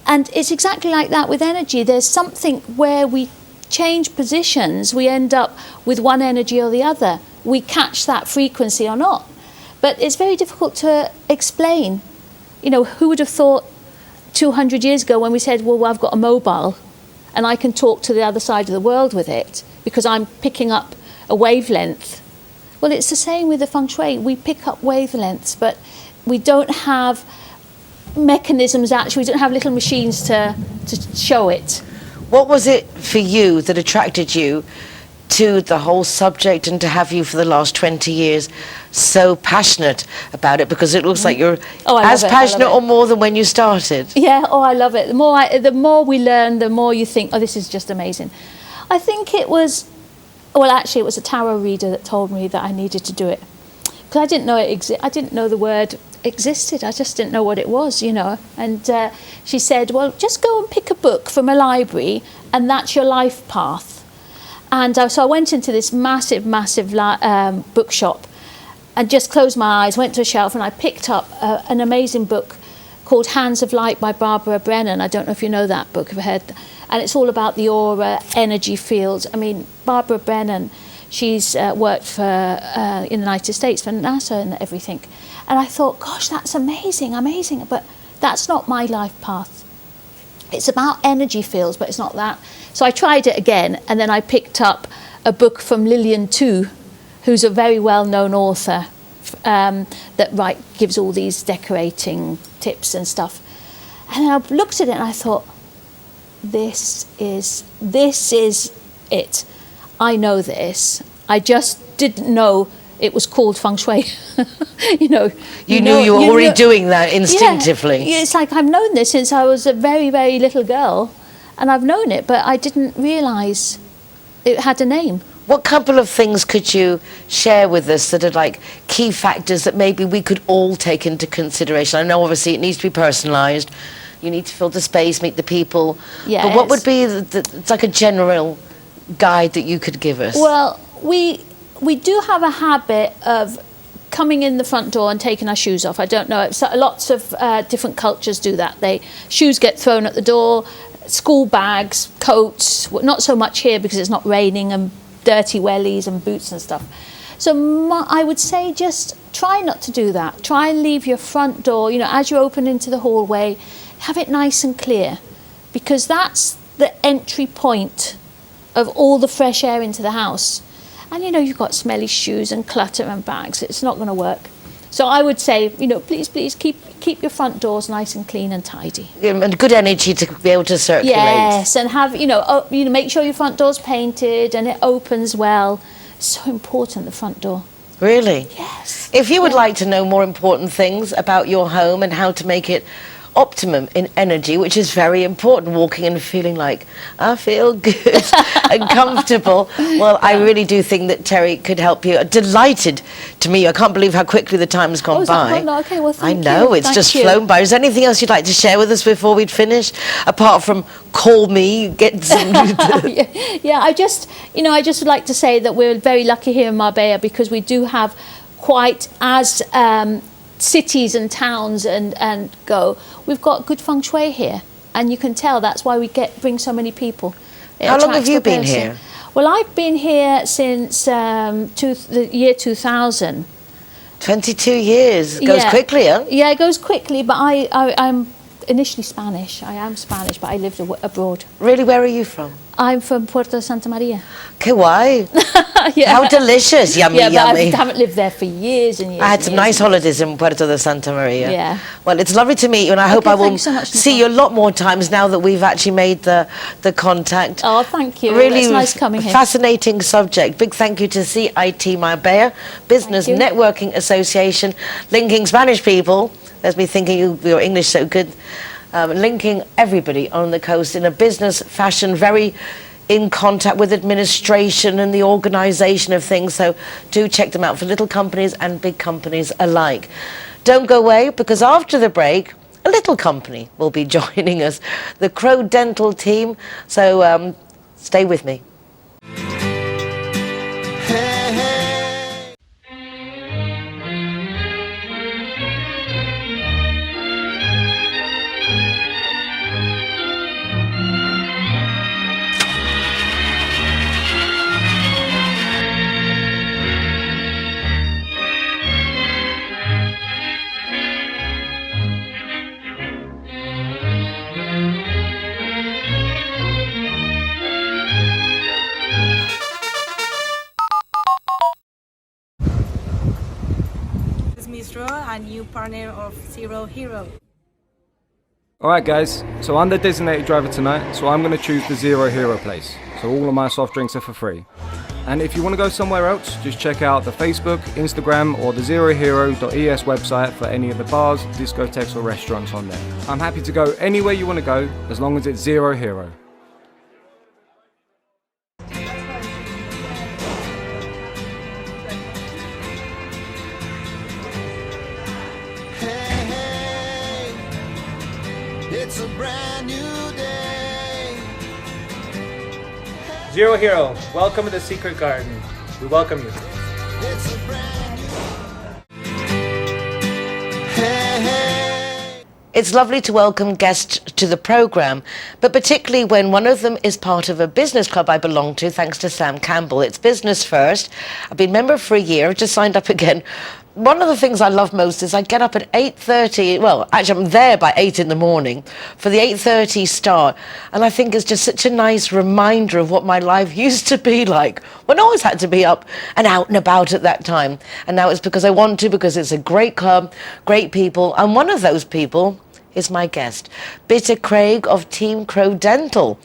and it's exactly like that with energy. There's something where we change positions, we end up with one energy or the other. We catch that frequency or not. But it's very difficult to explain. You know, who would have thought 200 years ago when we said, well, I've got a mobile and I can talk to the other side of the world with it because I'm picking up a wavelength. Well, it's the same with the feng shui. We pick up wavelengths, but we don't have mechanisms, actually. We don't have little machines to show it. What was it for you that attracted you to the whole subject, and to have you for the last 20 years so passionate about it? Because it looks like you're as passionate or more than when you started. Yeah, I love it. The more we learn, the more you think, oh, this is just amazing. I think it was a tarot reader that told me that I needed to do it. Because I didn't know I didn't know the word existed. I just didn't know what it was, you know. And she said, well, just go and pick a book from a library, and that's your life path. And so I went into this massive bookshop and just closed my eyes, went to a shelf, and I picked up an amazing book called Hands of Light by Barbara Brennan. I don't know if you know that book, and it's all about the aura, energy fields. I mean, Barbara Brennan, she's worked for in the United States for NASA and everything. And I thought, gosh, that's amazing, but that's not my life path. It's about energy fields, but it's not that. So I tried it again, and then I picked up a book from Lillian Tu, who's a very well-known author that gives all these decorating tips and stuff. And I looked at it and I thought, this is it. I know this. I just didn't know it was called feng shui. You knew you were already doing that instinctively. Yeah, it's like I've known this since I was a very, very little girl, and I've known it, but I didn't realise it had a name. What couple of things could you share with us that are like key factors that maybe we could all take into consideration? I know obviously it needs to be personalised. You need to fill the space, meet the people. Yes. But what would be it's like a general guide that you could give us? Well, we do have a habit of coming in the front door and taking our shoes off. I don't know, lots of different cultures do that. Shoes get thrown at the door, school bags, coats, not so much here because it's not raining, and dirty wellies and boots and stuff. So I would say just try not to do that. Try and leave your front door, as you open into the hallway, have it nice and clear, because that's the entry point of all the fresh air into the house. And you've got smelly shoes and clutter and bags. It's not going to work. So I would say, please keep your front doors nice and clean and tidy. And good energy to be able to circulate. Yes, and have make sure your front door's painted and it opens well. It's so important, the front door. Really? Yes. If you would like to know more important things about your home and how to make it optimum in energy, which is very important, walking and feeling like, I feel good and comfortable. Well, I really do think that Terry could help you. Delighted to meet you. I can't believe how quickly the time has gone by. Okay, well, thank I know, you. it's Thank just you. flown by. Is there anything else you'd like to share with us before we'd finish? Apart from call me, get some... Yeah, I just would like to say that we're very lucky here in Marbella because we do have quite, as cities and towns and go, we've got good feng shui here, and you can tell that's why we bring so many people. How long have you been here? Well, I've been here since the year 2000. 22 years. It goes quickly, huh? Yeah, it goes quickly, but I'm initially Spanish. I am Spanish, but I lived abroad. Really, where are you from? I'm from Puerto Santa Maria. Que guay. Yeah. How delicious. Yummy, yeah, but yummy. I haven't lived there for years and years. I had some nice holidays in Puerto de Santa Maria. Yeah. Well, it's lovely to meet you, and I hope I will see you a lot more times now that we've actually made the contact. Oh, thank you. Really it's nice coming here. Fascinating subject. Big thank you to CIT Marbella, Business Networking Association, linking Spanish people. There's me thinking your English so good. Linking everybody on the coast in a business fashion, very in contact with administration and the organisation of things. So do check them out for little companies and big companies alike. Don't go away, because after the break, a little company will be joining us, the Crow Dental team. So stay with me. A new partner of Zero Hero. Alright guys, so I'm the designated driver tonight, so I'm going to choose the Zero Hero place. So all of my soft drinks are for free. And if you want to go somewhere else, just check out the Facebook, Instagram or the zerohero.es website for any of the bars, discotheques or restaurants on there. I'm happy to go anywhere you want to go, as long as it's Zero Hero. It's a brand new day. Zero Hero, welcome to the Secret Garden. We welcome you. It's a brand new It's lovely to welcome guests to the programme, but particularly when one of them is part of a business club I belong to, thanks to Sam Campbell. It's Business First. I've been a member for a year, I've just signed up again. One of the things I love most is I get up at 8:30, well, actually I'm there by 8 in the morning for the 8:30 start, and I think it's just such a nice reminder of what my life used to be like, when I always had to be up and out and about at that time. And now it's because I want to, because it's a great club, great people, and one of those people is my guest, Bitter Craig of Team Crow Dental.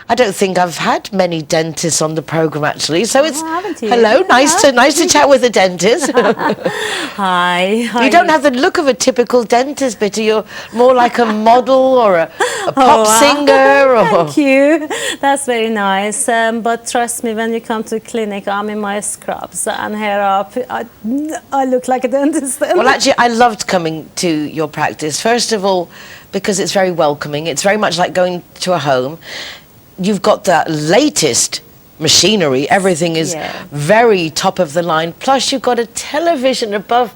I don't think I've had many dentists on the programme actually, so it's hello, nice to chat with a dentist. Hi. You don't have the look of a typical dentist, Bitter. You're more like a model or a pop singer. Or... Thank you. That's very nice. But trust me, when you come to the clinic, I'm in my scrubs and hair up. I look like a dentist. Well, actually, I loved coming to your practice. First of all, because it's very welcoming. It's very much like going to a home. You've got the latest machinery, everything is very top of the line, plus you've got a television above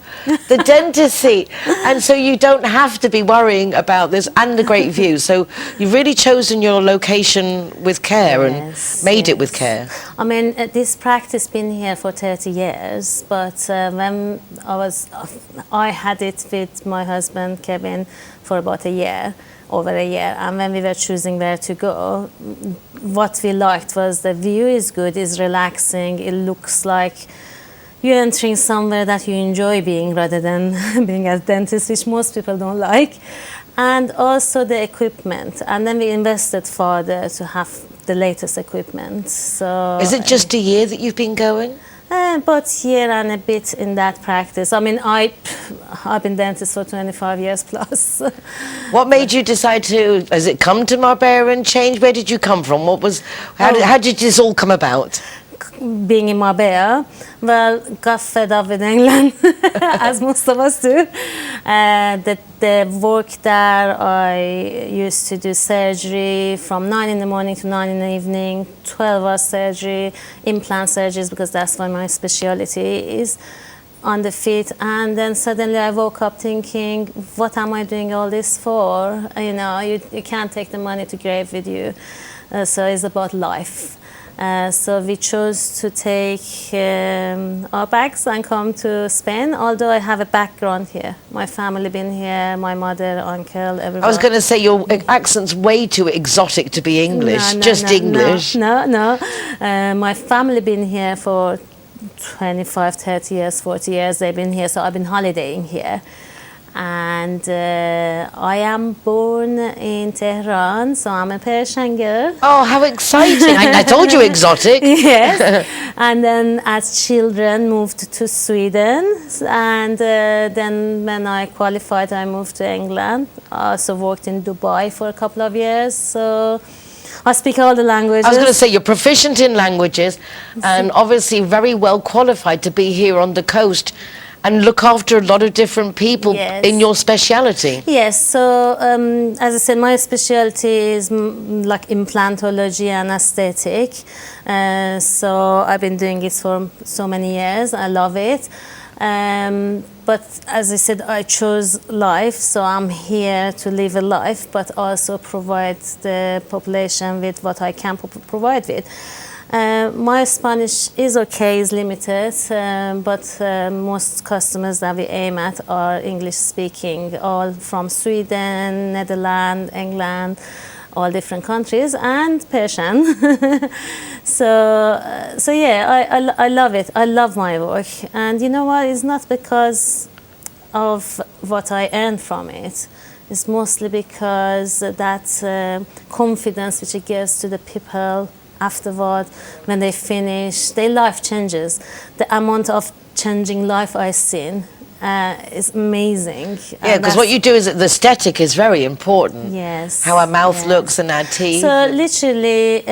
the dentist seat, and so you don't have to be worrying about this, and a great view. So you've really chosen your location with care and made it with care. I mean, this practice been here for 30 years, but when I had it with my husband Kevin for about a year, over a year, and when we were choosing where to go, what we liked was the view is good, is relaxing, it looks like you're entering somewhere that you enjoy being rather than being a dentist, which most people don't like, and also the equipment. And then we invested further to have the latest equipment. So is it just a year that you've been going? But here and a bit in that practice. I mean, I've been dentist for 25 years plus. What made you decide to, has it come to Marbella and change? Where did you come from? How did this all come about? Being in Marbella, well, got fed up with England, as most of us do. The work there, I used to do surgery from 9 in the morning to 9 in the evening, 12-hour surgery, implant surgeries, because that's what my specialty is, on the feet. And then suddenly I woke up thinking, what am I doing all this for? You know, you can't take the money to grave with you. So it's about life. So we chose to take our bags and come to Spain, although I have a background here. My family been here, my mother, uncle, everyone. I was going to say your accent's way too exotic to be English, English. No. My family been here for 25, 30 years, 40 years. They've been here, so I've been holidaying here. And I am born in Tehran, so I'm a Persian girl. Oh, how exciting. I told you exotic. Yes. And then as children moved to Sweden. And then when I qualified, I moved to England. I also worked in Dubai for a couple of years. So I speak all the languages. I was going to say, you're proficient in languages and obviously very well qualified to be here on the coast and look after a lot of different people in your speciality. Yes, so as I said, my specialty is like implantology and aesthetic. So I've been doing it for so many years. I love it. But as I said, I chose life, so I'm here to live a life, but also provide the population with what I can provide with. My Spanish is okay, is limited, but most customers that we aim at are English speaking, all from Sweden, Netherlands, England, all different countries, and Persian. So yeah, I love it. I love my work. And you know what? It's not because of what I earn from it. It's mostly because that confidence which it gives to the people afterward, when they finish, their life changes. The amount of changing life I've seen is amazing. Yeah, because what you do is the aesthetic is very important. Yes. How our mouth looks and our teeth. So literally,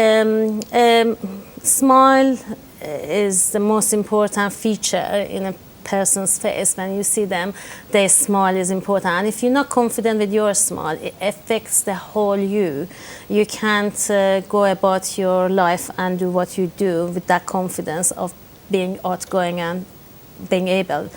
smile is the most important feature in a person's face. When you see them, their smile is important. And if you're not confident with your smile, it affects the whole you. You can't go about your life and do what you do with that confidence of being outgoing and being able.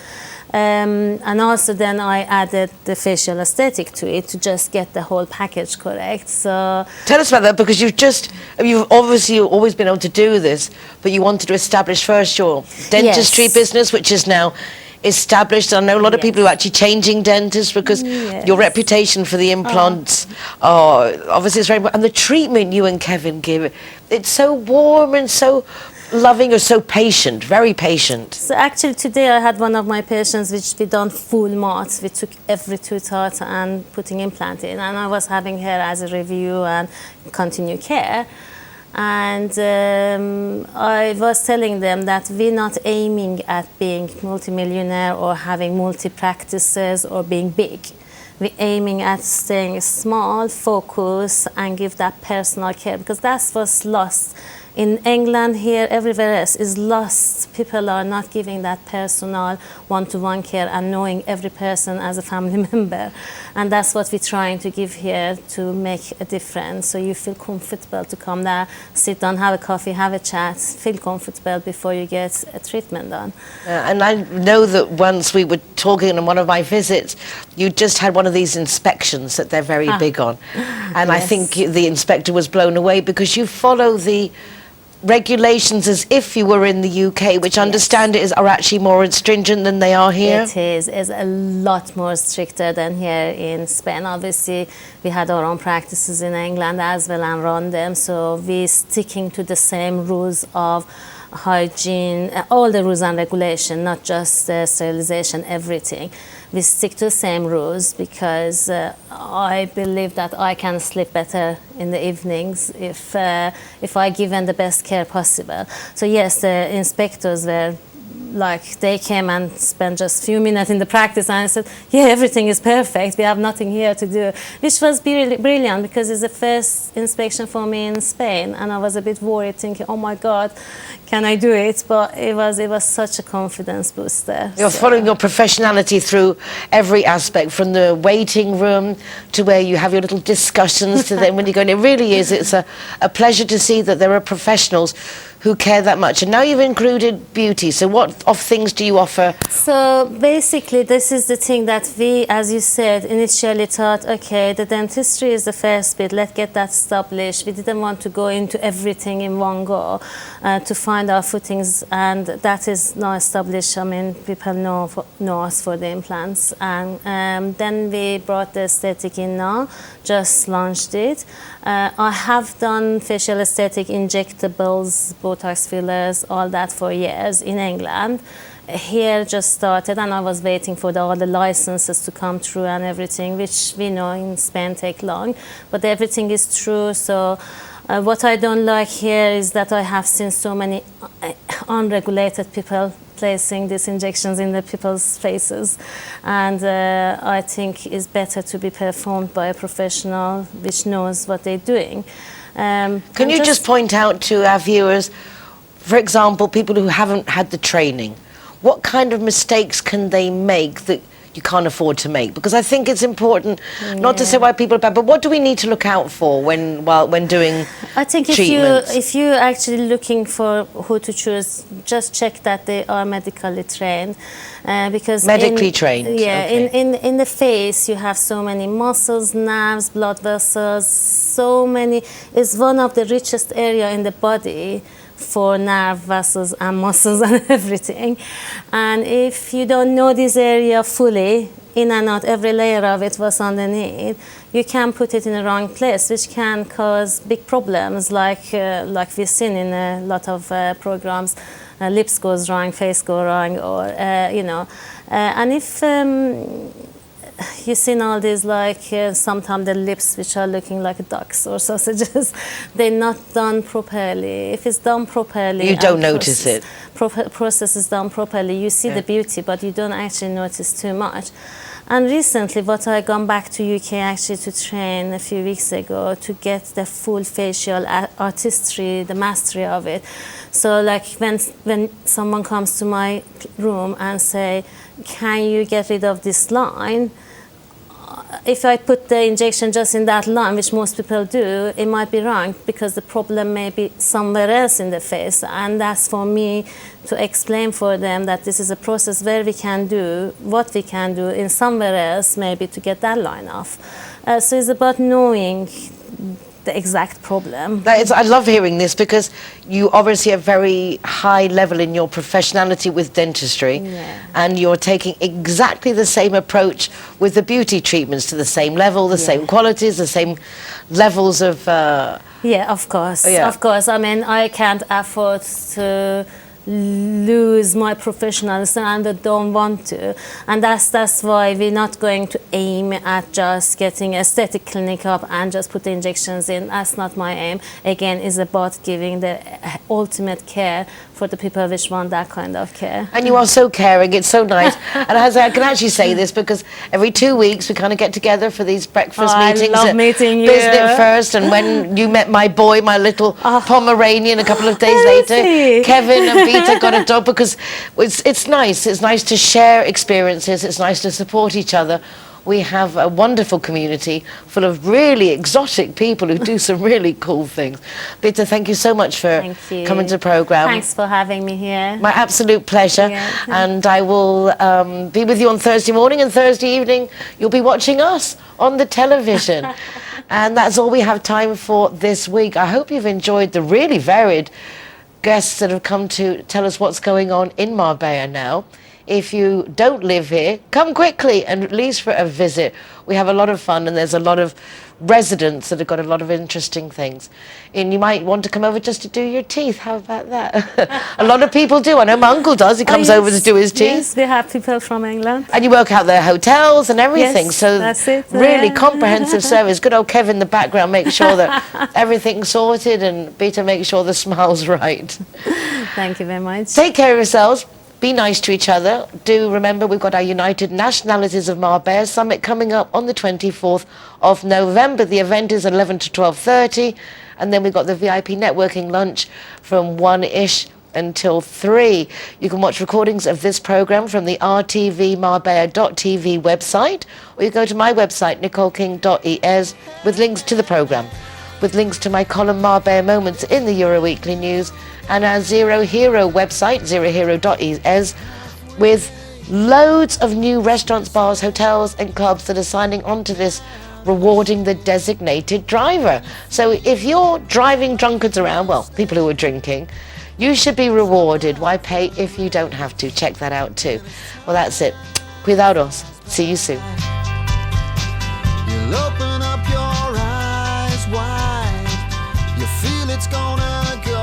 And also then I added the facial aesthetic to it to just get the whole package correct. So tell us about that, because you've obviously always been able to do this, but you wanted to establish first your dentistry business, which is now established. I know a lot of people who are actually changing dentists because your reputation for the implants, obviously it's very important. And the treatment you and Kevin give, it's so warm and so loving, or so patient, very patient. So actually today I had one of my patients which we done full mouth. We took every tooth out and putting implant in, and I was having her as a review and continue care. And I was telling them that we're not aiming at being multimillionaire or having multi-practices or being big. We're aiming at staying small, focus, and give that personal care, because that's what's lost. In England, here, everywhere else is lost. People are not giving that personal one-to-one care and knowing every person as a family member. And that's what we're trying to give here to make a difference. So you feel comfortable to come there, sit down, have a coffee, have a chat, feel comfortable before you get a treatment done. And I know that once we were talking on one of my visits, you just had one of these inspections that they're very big on. And I think the inspector was blown away because you follow the regulations as if you were in the UK, which I understand are actually more stringent than they are here. It is. It's a lot more stricter than here in Spain. Obviously, we had our own practices in England as well and run them, so we're sticking to the same rules of hygiene, all the rules and regulation, not just sterilization, everything. We stick to the same rules because I believe that I can sleep better in the evenings if I give them the best care possible. So yes, the inspectors were like they came and spent just a few minutes in the practice, and I said, yeah, everything is perfect, we have nothing here to do, which was brilliant because it's the first inspection for me in Spain, and I was a bit worried thinking, oh my God, can I do it? But it was such a confidence booster. You're following your professionality through every aspect, from the waiting room to where you have your little discussions to then when you go in. It really is, it's a pleasure to see that there are professionals who care that much. And now you've included beauty, so what of things do you offer? So basically this is the thing that we, as you said, initially thought, okay, the dentistry is the first bit, let's get that established. We didn't want to go into everything in one go to find our footings, and that is now established. I mean, people know us for the implants, and then we brought the aesthetic in now, just launched it. I have done facial aesthetic, injectables, Botox fillers, all that for years in England. Here just started, and I was waiting for all the licenses to come through and everything, which we know in Spain take long, but everything is true. So what I don't like here is that I have seen so many unregulated people placing these injections in the people's faces, and I think it's better to be performed by a professional which knows what they're doing. Can you just point out to our viewers, for example, people who haven't had the training, what kind of mistakes can they make that you can't afford to make? Because I think it's important, not to say why people are bad, but what do we need to look out for when doing I think treatments? if you're actually looking for who to choose, just check that they are medically trained. Because medically trained? Yeah, okay. in the face you have so many muscles, nerves, blood vessels, so many. It's one of the richest area in the body for nerve vessels and muscles and everything. And if you don't know this area fully, in and out, every layer of it was underneath, you can put it in the wrong place, which can cause big problems, like we've seen in a lot of programs. Lips goes wrong, face go wrong, or you know. And if you've seen all these, like sometimes the lips which are looking like ducks or sausages, they're not done properly. If it's done properly, you don't notice it. Process is done properly, you see the beauty, but you don't actually notice too much. And recently, what I gone back to UK actually to train a few weeks ago to get the full facial artistry, the mastery of it. So like when someone comes to my room and say, can you get rid of this line? If I put the injection just in that line, which most people do, it might be wrong because the problem may be somewhere else in the face. And that's for me to explain for them that this is a process where we can do what we can do in somewhere else, maybe to get that line off. So it's about knowing the exact problem. I love hearing this because you obviously have very high level in your professionality with dentistry, and you're taking exactly the same approach with the beauty treatments, to the same level, the same qualities, the same levels of... Yeah, of course. Of course. I mean, I can't afford to lose my professionalism, and I don't want to, and that's why we're not going to aim at just getting aesthetic clinic up and just put the injections in. That's not my aim. Again, it's about giving the ultimate care for the people which want that kind of care. And you are so caring, it's so nice. And I can actually say this because every 2 weeks we kind of get together for these breakfast meetings. I love meeting you. Business It First, and when you met my boy, my little Pomeranian, a couple of days later, Kevin and Peter got a dog, because it's nice. It's nice to share experiences. It's nice to support each other. We have a wonderful community full of really exotic people who do some really cool things. Peter, thank you so much for coming to the programme. Thanks for having me here. My absolute pleasure. And I will be with you on Thursday morning, and Thursday evening you'll be watching us on the television. And that's all we have time for this week. I hope you've enjoyed the really varied guests that have come to tell us what's going on in Marbella now. If you don't live here, come quickly and at least for a visit. We have a lot of fun, and there's a lot of residents that have got a lot of interesting things. And you might want to come over just to do your teeth. How about that? A lot of people do. I know my uncle does. He comes over to do his teeth. Yes, we have people from England. And you work out their hotels and everything. Yes, so that's it. Really comprehensive service. Good old Kevin in the background makes sure that everything's sorted, and Peter makes sure the smile's right. Thank you very much. Take care of yourselves. Be nice to each other. Do remember we've got our United Nationalities of Marbella Summit coming up on the 24th of November. The event is 11 to 12:30, and then we've got the VIP networking lunch from 1-ish until 3. You can watch recordings of this program from the rtvmarbella.tv website, or you go to my website, nicoleking.es, with links to the program, with links to my column Marbella Moments in the Euro Weekly News, and our Zero Hero website, zerohero.es, with loads of new restaurants, bars, hotels and clubs that are signing on to this, rewarding the designated driver. So if you're driving drunkards around, well, people who are drinking, you should be rewarded. Why pay if you don't have to? Check that out too. Well, that's it. Cuidados. See you soon. You'll open up your eyes wide. You feel it's gonna go.